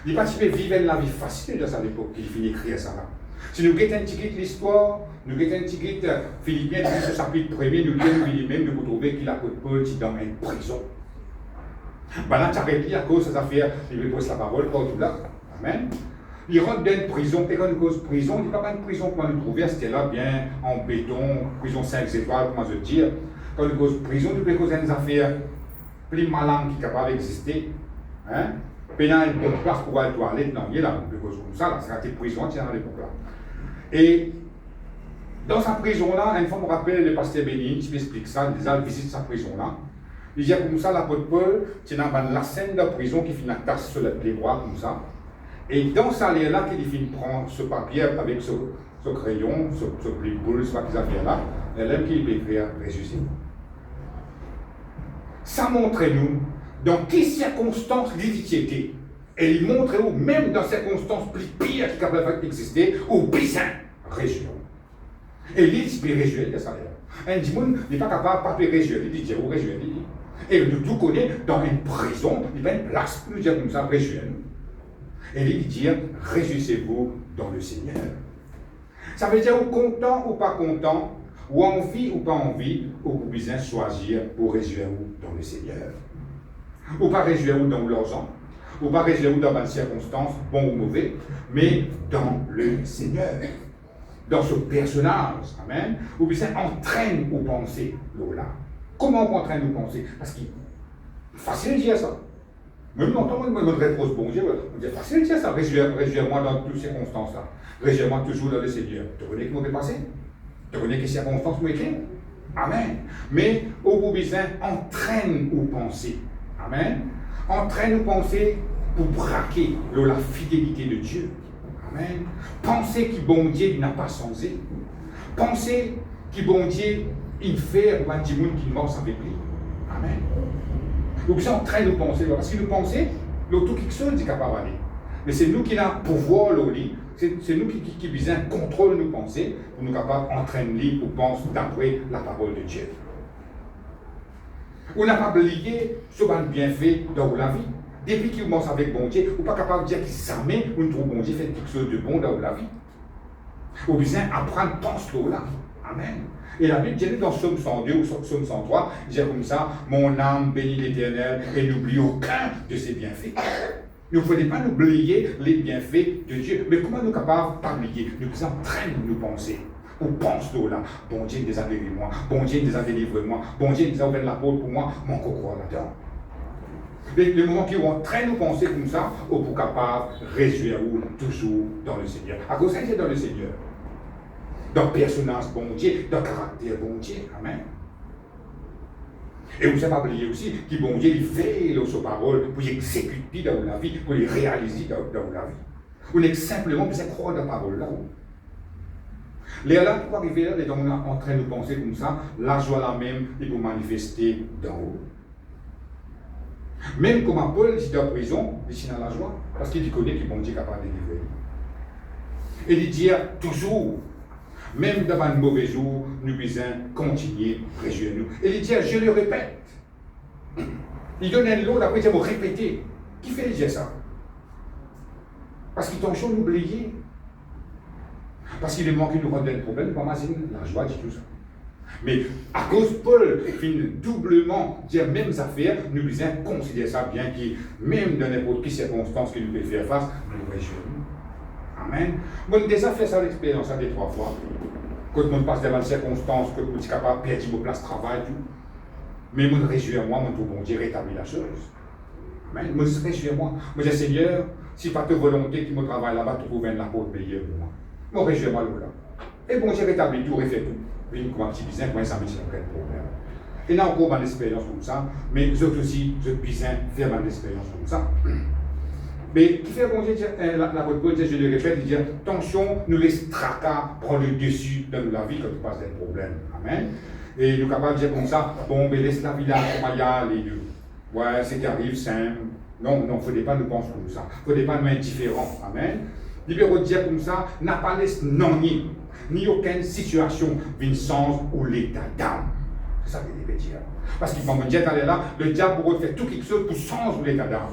Il est parti vivre la vie facile dans cette époque qu'il finit d'écrire ça là. Si nous regardons un petit peu l'histoire, nous regardons un petit peu Philippiens, dans ce chapitre 1er, nous lisons même de vous trouver qu'il l'apôtre Paul est dans une prison. Ben là, tu arrêtes à cause de ces affaires, il veut poser la parole partout là. Amen. Il rentre dans une prison, et quand il cause prison, il n'y a pas une prison qu'on nous trouvait, c'était là bien en béton, prison 5 étoiles, comment je veux dire. Quand il cause prison, il peut causer des affaires plus malins qui sont capables d'exister. Hein? Puis il y a une bonne place pour aller aux toilettes, non, il est là, on peut causer comme ça, là, c'est une prison, tiens, à l'époque là. Et dans sa prison-là, une fois, je me rappelle le pasteur Bénin qui m'explique ça, il déjà visite sa prison-là. Il dit comme ça, l'apôtre Paul, c'est dans la scène de la prison qui finit la tasse sur les bras, comme ça. Et dans ça, là, qu'il finit prendre ce papier avec ce crayon, ce pli-boule, ce papier là, et là, qu'il peut écrire Réjouissez. Ça montre-nous dans quelles circonstances l'idée était. Et il montre-nous, même dans circonstances plus pires qui peuvent exister, au bizarre, réjouir. Et l'idée peut réjouir de ça. Un démon n'est pas capable de réjouir. Il dit, vous réjouir. Et nous tout connaissons, dans une prison, il y a une place pour nous dire comme ça, réjouir-nous. Et il dit, réjouissez-vous dans le Seigneur. Ça veut dire, ou content ou pas content, ou envie ou pas envie, ou vous besoin choisir pour réjouir-vous dans le Seigneur. Ou pas réjouir-vous dans l'argent, ou pas réjouir-vous dans une circonstance, bon ou mauvais, mais dans le Seigneur. Dans ce personnage, amen, ou besoin entraîne ou penser, là. Comment on entraîne ou penser? Parce qu'il est facile de dire ça. Même longtemps, on me réponse bon Dieu, on dit facile de dire ça, réjouis-moi dans toutes ces circonstances-là. Réjouis-moi toujours dans le Seigneur. Tu connais qui m'aurait passé? Tu connais quelles circonstances m'ont été? Amen. Mais au bout besoin, entraîne aux pensées. Amen. Entraîne aux pensées pour braquer la fidélité de Dieu. Amen. Pensez que bon Dieu n'a pas changé. Pensez que bon Dieu, il fait un petit monde qui mord avec lui. Amen. Donc ça entraîne nos pensées. Parce que nous pensons, tout quelque chose est capable d'aller. Mais c'est nous qui avons pouvoir le lit. C'est nous qui besoin contrôle nos pensées pour nous capables d'entraîner pour penser d'après la parole de Dieu. On n'a pas oublié ce qu'on a bien fait dans la vie. Depuis qu'il commence avec bon Dieu, on n'est pas capable de dire que jamais on trouve bon Dieu fait quelque chose de bon dans la vie. On a besoin d'apprendre à penser là. Amen. Et la Bible dit dans Psaume 102 ou Psaume 103, il dit comme ça, mon âme bénit l'Éternel et n'oublie aucun de ses bienfaits. Il ne faut pas oublier les bienfaits de Dieu. Mais comment nous sommes capables de pas oublier? Nous sommes en train de nous penser. On pense là, bon Dieu nous a délivré moi, bon Dieu nous a délivré moi, bon Dieu nous a ouvert la porte pour moi, mon coco là-dedans. Le moment qui on train de penser comme ça, on est capable de réjouir toujours dans le Seigneur. À cause de dans le Seigneur. Dans le personnage bon Dieu, dans le caractère bon Dieu. Amen. Et vous n'avez pas oublié aussi que bon Dieu il fait sa parole pour l'exécuter dans la vie, pour les réaliser dans la vie. Vous n'êtes simplement besoin de croire dans la parole là. Les là, pour arriver là, on est en train de penser comme ça, la joie là même, il peut manifester d'en haut. Même comme Paul, il est en prison, il est dans la joie, parce qu'il connaît que bon Dieu est capable de délivrer. Et il dit toujours, même dans un mauvais jour, nous devons continuer à réjouir nous. Et il dit, je le répète. Il donne un lot, après il va répéter. Qui fait dire ça? Parce qu'il t'en chaud d'oublier. Parce qu'il est manqué de rendre un problème, pas mal, la joie dit tout ça. Mais à cause de Paul, il doublement dire mêmes affaires, nous devons considérer ça bien, que même dans n'importe quelle circonstance que nous devons faire face, nous réjouir. Amen. Moi, j'ai déjà fait ça l'expérience des 3 fois. Quand on passe devant une circonstance, que je suis capable de perdre mon place de travail, tout. Mais moi, je réjouis moi, mon bon Dieu rétablit la chose. Amen. Moi, je réjouis moi. Moi, je dis, Seigneur, si pas ta volonté qui me travaille là-bas, tu trouves la porte meilleure pour moi. Moi, réjouis moi là. Et bon Dieu rétablit tout, refait tout. Puis, comme un petit business, comment ça me dit aucun problème. Et là, encore, une expérience comme ça. Mais je aussi, je besoin faire une expérience comme ça. Mais qui fait bon Dieu, l'apôtre Paul dit, je le répète, il dit, attention, nous laisse tracas prendre le dessus dans la vie quand tu passes des problèmes. Amen. Et nous sommes capables de dire comme ça, bon, mais laisse la vie là, comment y aller. Ouais, c'est qui arrive, simple. Non, il ne faut pas nous penser comme ça. Il ne faut pas nous indifférents. Amen. Libéraux de dire comme ça, n'a pas laissé non ni aucune situation d'une sens ou l'état d'âme. C'est ça qu'il veut dire. Parce qu'il faut me dire, là, le diable pourrait faire tout quelque chose pour sens ou l'état d'âme.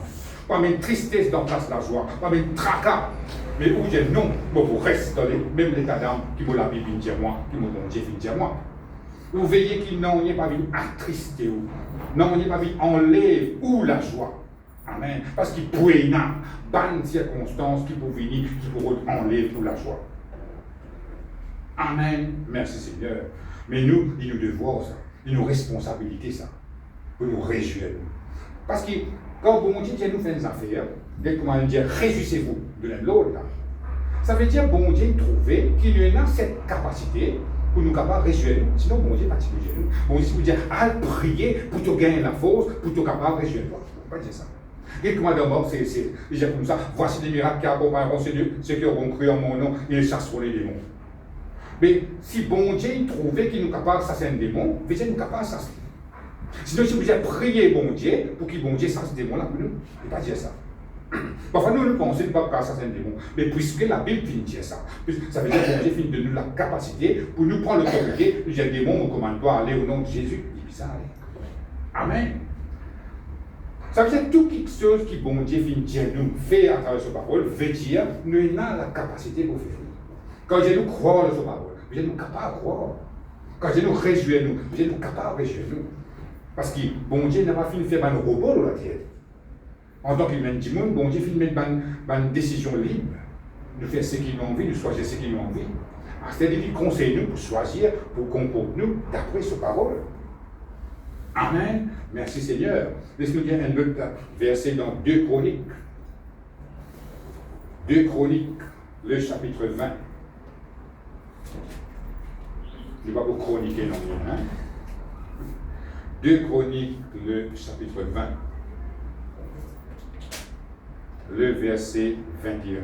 Pas même tristesse dans place la joie, pas même tracas. Mais où j'ai non, vous restez dans même l'état d'âme qui me la Bible dit moi, qui me bon Dieu dit moi. Vous veillez qu'il n'en ait pas vu attrister ou, n'en ait pas vu enlève ou la joie. Amen. Parce qu'il pourrait y avoir bonnes circonstances qui peuvent venir, qui pourraient enlever ou la joie. Amen. Merci Seigneur. Mais nous, il nous devons ça. Il nous responsabilité ça. Pour nous réjouir. Parce que quand bon Dieu nous fait des affaires, comment dire, réjouissez-vous de l'un de l'autre. Ça veut dire bon Dieu trouver qu'il y a cette capacité pour nous capables de réjouir nous. Sinon, bon Dieu pas de nous. Bon Dieu vous dire, à prier pour te gagner la force, pour te capable de réjouir toi. On ne peut pas dire ça. Et comment d'abord, c'est comme ça, voici des miracles qui accompagneront ceux qui auront cru en mon nom, ils chasseront les démons. Mais si bon Dieu trouvait qu'il nous capable de chasser un démon, il nous capable de chasser. Sinon, si vous avez prié bon Dieu pour qu'il bon Dieu chasse ce démon-là, nous, il ne peut pas dire ça. Parfois, nous pensons qu'il ne peut pas chasser un démon. Mais puisque la Bible finit de dire ça, ça veut dire que bon Dieu finit de nous la capacité pour nous prendre l'autorité, nous dire démon, on commande toi à aller au nom de Jésus. Il dit ça, allez. Amen. Ça veut dire que tout quelque chose qui bon Dieu finit de dire nous fait à travers sa parole, veut dire nous avons la capacité pour faire. Quand Dieu nous croit dans sa parole, nous sommes capables de croire. Quand Dieu nous réjouit, nous sommes capables de réjouir nous. Parce que bon Dieu n'a pas fini de faire un robot dans la terre. En tant qu'humain du monde, bon Dieu finit de mettre une décision libre. Nous faire ce qu'il a envie, nous choisir ce qu'il a envie. C'est-à-dire qu'il conseille nous pour choisir, pour comporter nous d'après sa parole. Amen. Merci Seigneur. Laisse-nous dire un autre verset dans 2 Chroniques. 2 Chroniques, le chapitre 20. Je ne vais pas vous chroniquer non plus. 2 Chroniques, le chapitre 20, le verset 21.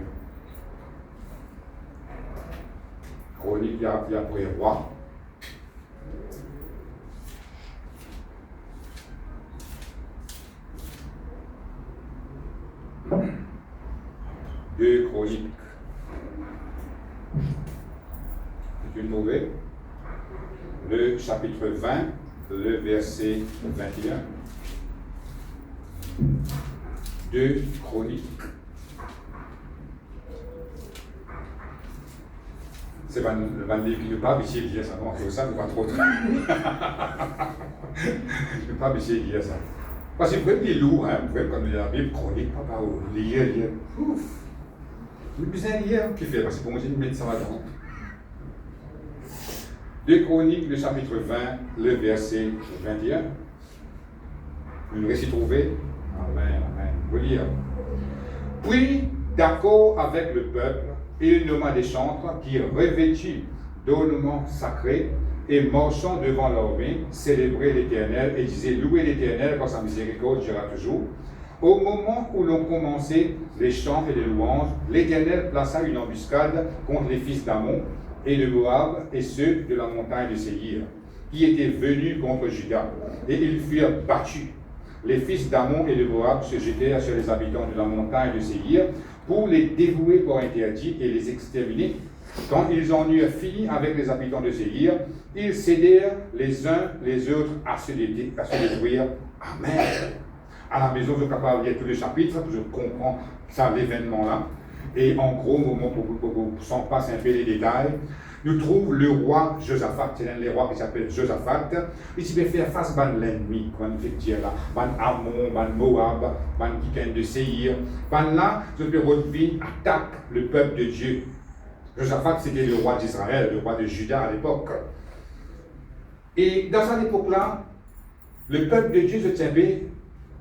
Chronique, il y a après roi. Deux Chroniques. C'est une mauvaise. Le chapitre 20, le verset 21. 2 Chroniques. C'est le livre qui ne pas essayer de dire ça. Non, ça, ne pas trop. Je ne pas essayer de dire ça. Parce que vous pouvez dire lourd, hein, vous pouvez comme la Bible chronique, papa, lire. Ouf! Vous avez besoin de lire, qui fait? Parce que pour moi, j'ai une mettre ça là-dedans. 2 Chroniques, le chapitre 20, le verset 21. Vous nous s'y trouver. Amen, amen. Vous lire. Puis, d'accord avec le peuple, il nomma des chantres qui, revêtus d'ornements sacrés et marchant devant l'armée, célébraient l'Éternel et disaient louez l'Éternel car sa miséricorde durera toujours. Au moment où l'on commençait les chants et les louanges, l'Éternel plaça une embuscade contre les fils d'Ammon et de Moab et ceux de la montagne de Séhir, qui étaient venus contre Juda, et ils furent battus. Les fils d'Ammon et de Moab se jetèrent sur les habitants de la montagne de Séhir pour les dévouer pour interdits et les exterminer. Quand ils en eurent fini avec les habitants de Séhir, ils cédèrent les uns les autres à se détruire. Amen. À la maison, je suis capable de lire tous les chapitres, je comprends ça, l'événement-là. Et en gros, sans passer un peu les détails, nous trouvons le roi Josaphat, c'est l'un des rois qui s'appelle Josaphat. Il s'est faire face à l'ennemi, comme on fait dire là, Ammon, Moab, Kiken de Séhir. Là, je peux retrouver attaque le peuple de Dieu. Josaphat, c'était le roi d'Israël, le roi de Juda à l'époque. Et dans cette époque-là, le peuple de Dieu se tient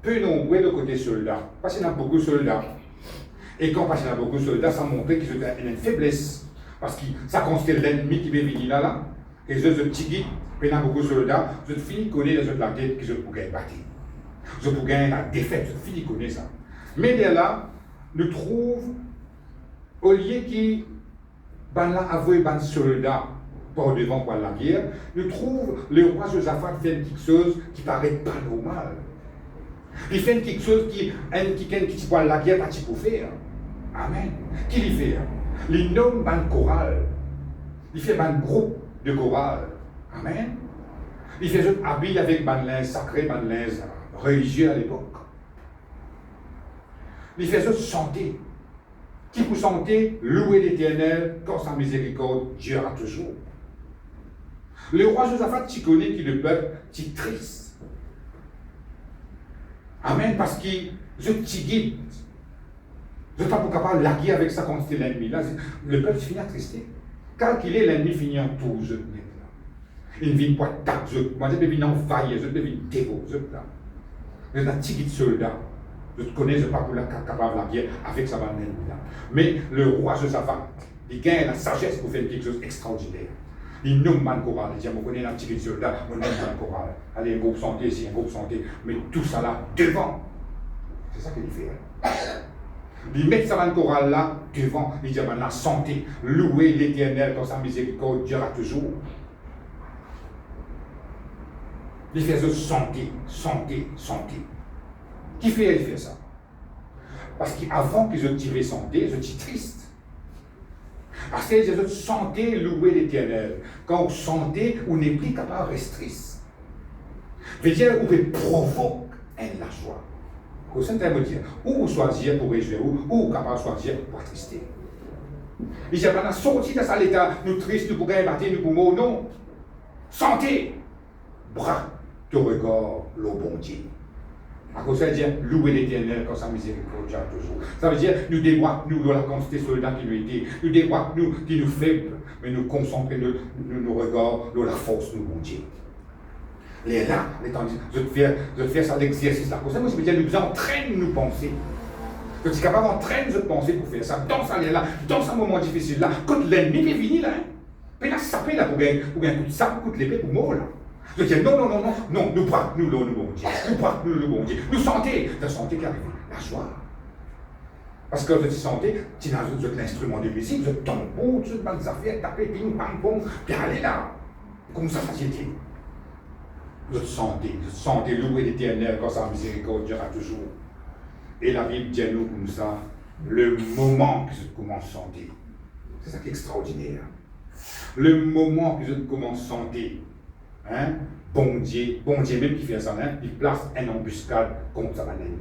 peu nombreux de côté soldats, parce qu'il y a beaucoup de soldats. Et quand il y a beaucoup de soldats, ça montrait qu'il y a une faiblesse. Parce que ça constate l'ennemi qui veut venir là, et je te dis, il y a beaucoup de soldats, je te finis de connaître les autres la tête que je peux gagner battre. Je peux gagner la défaite, je te finis de connaître ça. Mais là, nous trouvons, au lieu qui, là, avoué ban soldat pour devant pour la guerre, nous trouvons le roi Josaphat fait quelque chose qui paraît pas normal. Il fait quelque chose qui voit la guerre, pas qu'il peut faire. Amen. Qui lui fait? Il nomme ban chorale. Il fait un groupe de chorale. Amen. Il fait habillé avec ban linge sacré, ban linge religieux à l'époque. Il fait chanter. Qui peut chanter, louer l'Éternel, quand sa miséricorde durera toujours. Le roi Josaphat, tu connais qui le peuple, tu es triste. Amen, parce que je t'y guide. Je ne suis pas capable de la guerre avec ça quand c'était l'ennemi. Là, le peuple finit à trister. Quand il est l'ennemi finit en tout, je là. Il ne vient pas taper, moi je devine envahir, je devine dévorer, là. Je suis un petit guide soldat. Je te connais, je ne suis pas capable de la guerre avec sa bande ennemi là. Mais le roi Josaphat, il gagne la sagesse pour faire quelque chose d'extraordinaire. Il nomme man chorale, il dit, on connaît un petit guide soldat, on nomme man chorale. Allez, un groupe santé ici, un groupe santé, mais tout ça là, devant. C'est ça qu'il fait. Il met sa bande chorale là, devant, il dit, la santé, louer l'Éternel dans sa miséricorde durera toujours. Il fait ça santé, santé, santé. Qui fait, il fait ça? Parce qu'avant qu'ils aient tiré santé, ils étaient tristes. Parce qu'ils ont santé, louer l'Éternel. Quand vous sentez, vous n'êtes plus capable de rester triste. Veut dire, vous pouvez provoquer la joie. Au Saint-Esprit me dire, ou vous choisir pour réjouir, ou vous capable de choisir pour attrister. Il dit, on a sorti de ça l'état, nous tristes, nous pourrons battre, nous pouvons, non. Santé, bras, te regard, le bon Dieu. À cause ça veut dire louer l'Éternel quand sa miséricorde toujours. Ça veut dire nous déboîter nous dans la quantité de soldats qui nous étaient, nous déboîter nous qui nous faibles, mais nous concentrer nos regards dans la force de mon Dieu. Les là, je te fais ça l'exercice là. Pour ça, moi je veux dire, nous entraînons nos pensées. Je suis capable d'entraîner nos pensées pour faire ça. Dans ça là, dans ce moment difficile là, quand l'ennemi est venu là, puis là, sapé là pour gagner un coup de sape, un coup de l'épée pour moi là. Je dis non, nous braque nous le bon Dieu. Nous braque nous le bon Dieu. Nous santé, la santé qui arrive, la joie. Parce que vous santé, tu as l'instrument de musique, vous êtes tambour, vous êtes des affaires, taper, ping, pang, pong, puis allez là. Comme ça, facilité. Vous êtes santé, louer l'Éternel quand sa miséricorde durera toujours. Et la Bible dit à nous comme ça, le moment que je commence à santé. C'est ça qui est extraordinaire. Le moment que je commence à santé, hein, bon Dieu même qui fait ça, hein, il place une embuscade contre sa ennemi.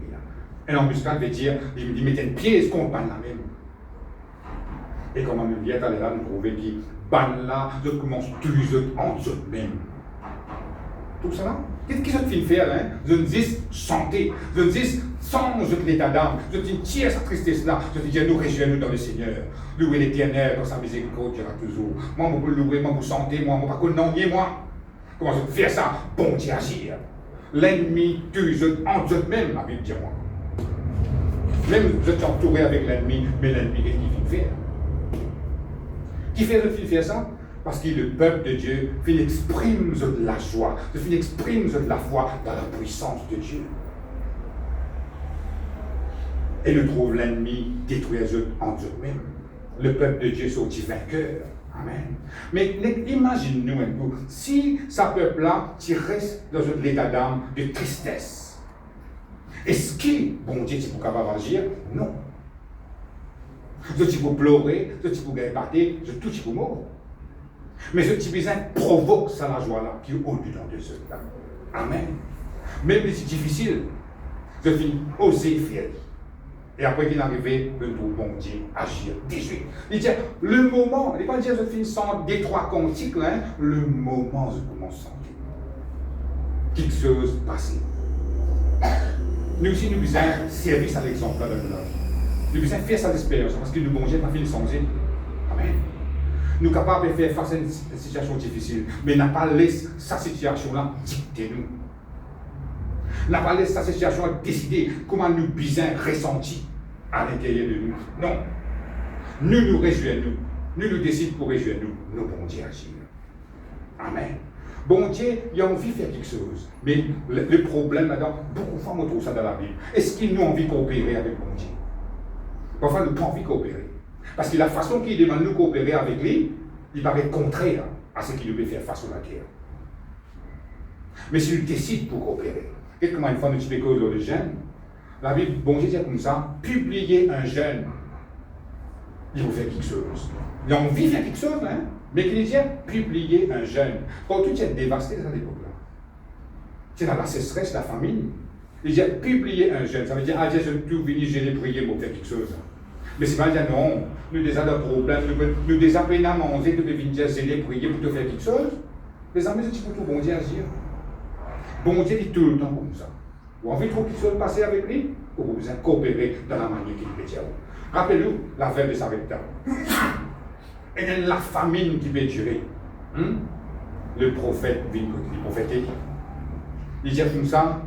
Une embuscade veut dire, il met une pièce contre la même. Et comme on vient à là, nous trouvons qui, ban là, je commence toujours entre eux même. Tout ça là, qu'est-ce que je te faire, hein? Je me dis santé, je me dis sans l'état d'âme, je dis tiens sa tristesse là, je dis nous réjouissons dans le Seigneur, louer l'Éternel dans sa miséricorde dira toujours. Moi, je peux louer, moi, je santé, moi, je ne peux pas non, moi. Comment je fais ça? Bon Dieu agir. L'ennemi tue, entre eux même, la Bible dit moi. Même vous êtes entouré avec l'ennemi, mais l'ennemi, qu'est-ce qu'il fait faire? Qui fait faire ça? Parce que le peuple de Dieu exprime de la joie, exprime de la foi dans la puissance de Dieu. Et nous trouve l'ennemi détruire entre eux-mêmes. Le peuple de Dieu sortit vainqueur. Amen. Mais imagine-nous un peu, si ce peuple-là reste dans l'état d'âme de tristesse, est-ce que bon Dieu est capable d'agir? Non. Je suis pour pleurer, je suis pour gagner, je tout pour mort. Mais ce petit besoin provoque ça la joie-là qui est au-dedans de ceux-là. Amen. Même si c'est difficile, je finis oser faire. Et après qu'il est arrivé, le bon Dieu agir. 18. Il dit, le moment, il ne va pas dire je finis sans des trois cantiques, hein, le moment je commence à sentir. Quelque chose passé. Nous aussi, nous besoin servir à l'exemple de la vie. Nous besoin faire cette expérience parce que le bon Dieu n'a pas fini sans Dieu. Amen. Nous sommes capables de faire face à une situation difficile, mais n'a pas laissé cette situation-là dicter nous. N'a pas laissé cette situation décider comment nous besoin ressentir à l'intérieur de nous. Non. Nous réjouissons, nous décidons pour réjouir nous, bon Dieu agir. Amen. Bon Dieu, il a envie de faire quelque chose. Mais le problème là-dedans, beaucoup de fois on trouve ça dans la Bible. Est-ce qu'il nous a envie de coopérer avec bon Dieu? Parfois, nous n'avons pas envie de coopérer. Parce que la façon qu'il demande de nous coopérer avec lui, il paraît contraire à ce qu'il peut faire face à la terre. Mais s'il décide pour coopérer, et comment une fois nous expliquons le jeûne, la Bible, bon Dieu dit comme ça, publier un jeûne, il faut faire quelque chose. Il a envie de faire quelque chose, hein, mais qu'il dit publier un jeûne. Quand tout est dévasté à cette époque-là, c'est dans la sécheresse, la famine. Il dit publier un jeûne, ça veut dire, ah, Dieu, je tout venu, je l'ai prié pour faire quelque chose. Mais c'est pas dire non, nous déjà des problèmes, nous déjà peine à manger, nous devons dire, je l'ai prié pour te faire quelque chose. Les amis, c'est pour tout bon Dieu agir. Bon Dieu dit tout le temps comme ça. Vous avez envie de trouver quelque chose passer avec lui, ou vous besoin coopérer dans la manière qu'il peut dire. Rappelez-vous l'affaire de Sarepta. Et la famine qui peut durer. Le prophète vient le prophète Élie. Il dit comme ça,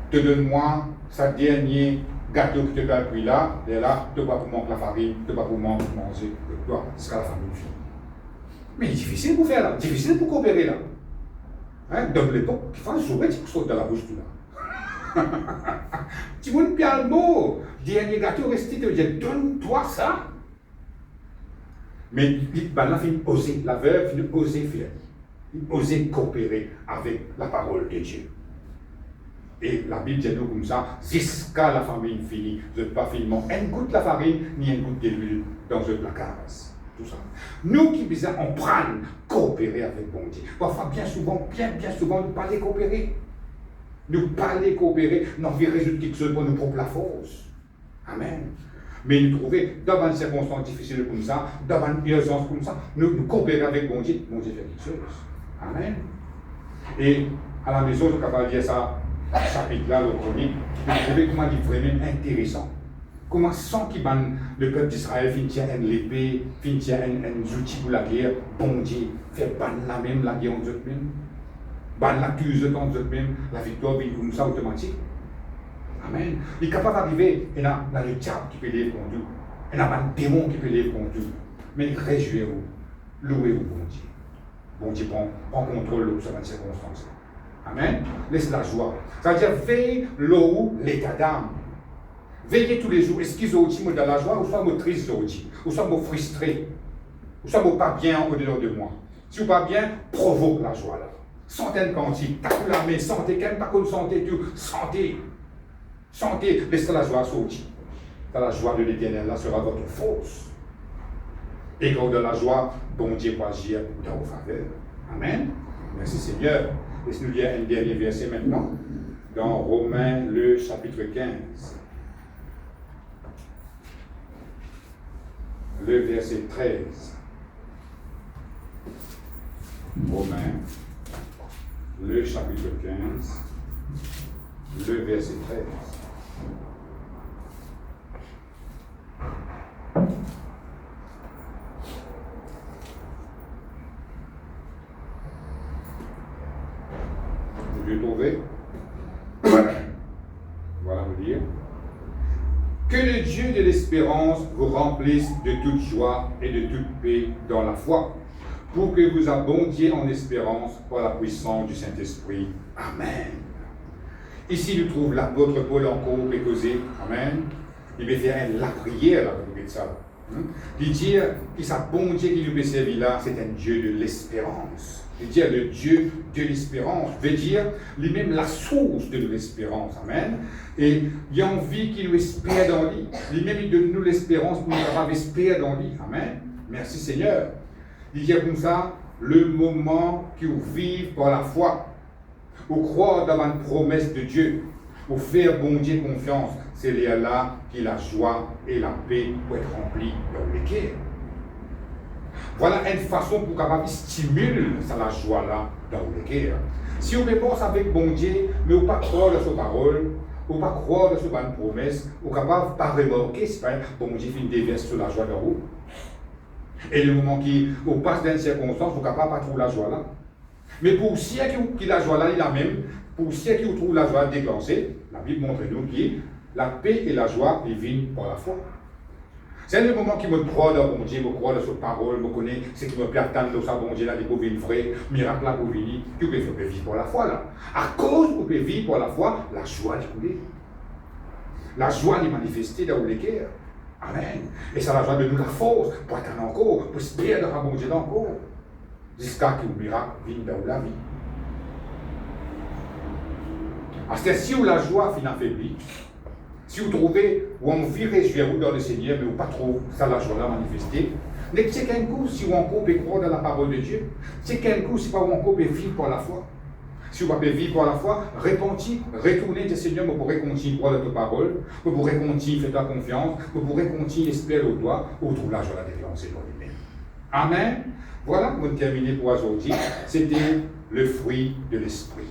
te donne-moi sa dernière gâteau que tu as pris là, et là, tu ne vas pas pour manquer la farine, tu ne vas pas pour manger, toi, ce sera la famine finie. Mais il est difficile pour faire là, difficile pour coopérer là. Hein, dans l'époque, il faut jouer, tu sautes dans la bouche tout là. Tu vois une pierre mot, dernier gâteau resté, tu dis, donne-toi ça. Mais ben, là, il oser, la veuve, il oser faire, il oser coopérer avec la parole de Dieu. Et la Bible dit nous comme ça, jusqu'à la famine finie, je ne pas finalement une goutte de la farine, ni une goutte d'huile dans le placard. Tout ça. Nous qui besoin on prenne, coopérer avec bon Dieu. Parfois, bien souvent, nous parler coopérer. Nous parler coopérer, nous envie résoudre quelque chose pour nous propre la force. Amen. Mais nous trouver dans une circonstance difficile comme ça, dans une urgence comme ça, nous coopérer avec bon Dieu fait quelque chose. Amen. Et à la maison, je suis capable de dire ça. Chapitre-là, le premier, vous trouvez comment il est vraiment intéressant. Comment sans qu'il le peuple d'Israël tient une épée, tient un outil pour la guerre, bon Dieu, fait ban la même la guerre en eux-mêmes, ban l'accuse en eux-mêmes, la victoire vient comme ça automatique. Amen. Il est capable d'arriver, il y a le diable qui peut les contre nous, il y a un démon qui peut les contre nous, mais réjouissez-vous, louez-vous bon Dieu. bon Dieu prend contrôle de cette circonstance. Amen. Laisse la joie. C'est-à-dire, veille l'eau, l'état d'âme. Veillez tous les jours. Est-ce qu'ils ont dit, moi, dans la joie, ou soit moi triste, ou soit moi frustré, ou soit moi pas bien au-dedans de moi. Si vous pas bien, provoque la joie là. Sentez un cantique, tapez la main, sentez, quand même pas qu'on sentez tout, sentez. Sentez, laissez la joie sortir. Dans la joie de l'Éternel, là sera votre force. Et quand de la joie, bon Dieu va agir dans vos faveurs. Amen. Merci Seigneur. Laissez-nous lire un dernier verset maintenant, dans Romains, le chapitre 15. Le verset 13. Romains, le chapitre 15, le verset 13. Vous pouvez trouver? Voilà vous dire. Que le Dieu de l'espérance vous remplisse de toute joie et de toute paix dans la foi, pour que vous abondiez en espérance par la puissance du Saint-Esprit. Amen. Ici, nous trouvons l'apôtre Paul encore causé. Amen. Il va faire la prière, là, pour ça. Il dit que sa bon Dieu qui nous peut servir là, c'est un Dieu de l'espérance. Il dit le Dieu de l'espérance, veut dire lui-même la source de l'espérance. Amen. Et il y a envie qu'il nous espère dans lui. Lui-même, il donne nous l'espérance pour nous avoir espérer dans lui. Amen. Merci Seigneur. Il dit comme ça, le moment que vous vivez par la foi, vous croire dans une promesse de Dieu, vous faire bon Dieu confiance, c'est là que la joie et la paix pour être remplis dans le cœur. Voilà une façon pour capable stimuler la joie là dans le cœur. Si on pense avec bon Dieu, mais on ne pas croire dans ses paroles, on ne pas croire dans ses bonnes promesses, on ne capable pas remarquer si bon Dieu fait une déverse sur la joie de vous. Et le moment qu'on passe dans une circonstance, on ne capable pas trouver la joie là. Mais pour ceux qui la joie là, il a même, pour ceux qui trouvent la joie déclenchée, la Bible montre nous que la paix et la joie viennent par la foi. C'est le moment qui me croit dans bon Dieu, me croit dans ses paroles, me connaît ce qui me peut attendre dans sa bon Dieu là, des pauvres vrai, miracle là pour venir, qui peut vivre pour la foi là. À cause vous pouvez vivre pour la foi, la joie est coulée. La joie est manifestée dans les cœurs. Amen. Et ça la joie de nous la force pour attendre encore, pour espérer dans la bon Dieu encore. Jusqu'à ce que le miracle vienne dans la vie. Parce que si vous la joie finit affaiblie, si vous trouvez ou on vit réjouir dans le Seigneur, mais vous pas trop ça la joie là manifestée, mais c'est qu'un coup, si vous encore pouvez croire dans la parole de Dieu, c'est qu'un coup, si vous encore pouvez vivre par la foi. Si vous pouvez vivre par la foi, répondez, retournez au Seigneur, vous pourrez continuer à croire dans ta parole, vous pourrez continuer à faire ta confiance, vous pourrez continuer à espérer au doigt, vous trouvez la joie la déclencher dans lui-même. Amen. Voilà pour terminer pour aujourd'hui. C'était le fruit de l'esprit.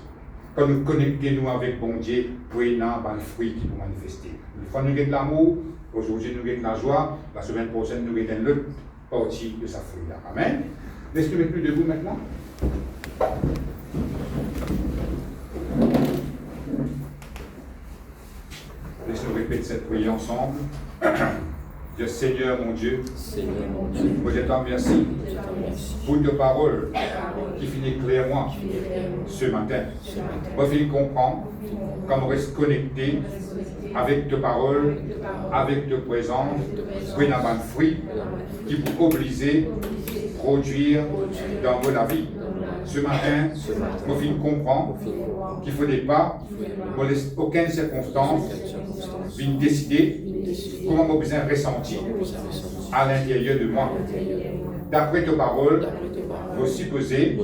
Quand nous connectons avec bon Dieu, prenons un fruit qui peut manifester. Une fois nous avons de l'amour, aujourd'hui nous avons de la joie, la semaine prochaine nous avons l'autre partie de sa fruit-là. Amen. Laissez-nous mettre plus debout maintenant. Laissez-nous répéter cette prière ensemble. Dieu Seigneur mon Dieu, je te remercie pour ta parole qui finit clairement ce matin. Moi, je comprends comment rester connecté avec ta parole, avec ta présence, pour avoir un fruit qui peut obliger, produire dans la vie. Ce matin, moi, je comprends qu'il ne faudrait pas, pour aucune circonstance, décider comment je besoin ressentir à l'intérieur de moi. D'après tes paroles, vous supposez,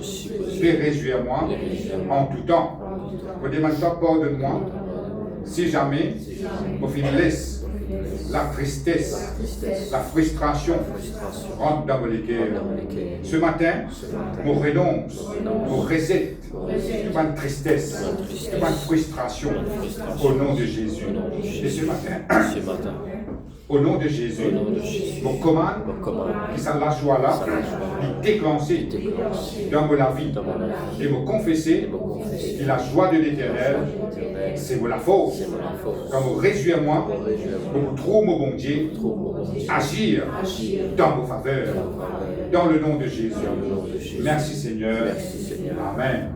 fais réjouir moi en tout temps. Vous demandez pardonne-moi si jamais vous laisse la tristesse, la frustration rentre dans les cœurs. Ce matin, nous renonce, nous recette toute une tristesse, toute une frustration au nom de Jésus. Et ce matin, Au nom de Jésus, Au nom de Jésus. me commande Me commande. que ça la joie là, de déclencher dans la vie Dans ma vie. et me confesser Et me confesser. que la joie de l'Éternel, c'est la force. C'est ma force. Quand me réjouis moi, pour trouver mon bon Dieu, Trouve mon Dieu. agir dans vos faveurs, dans le nom de Jésus. Dans le nom de Jésus. Merci Seigneur. Merci, Seigneur. Amen.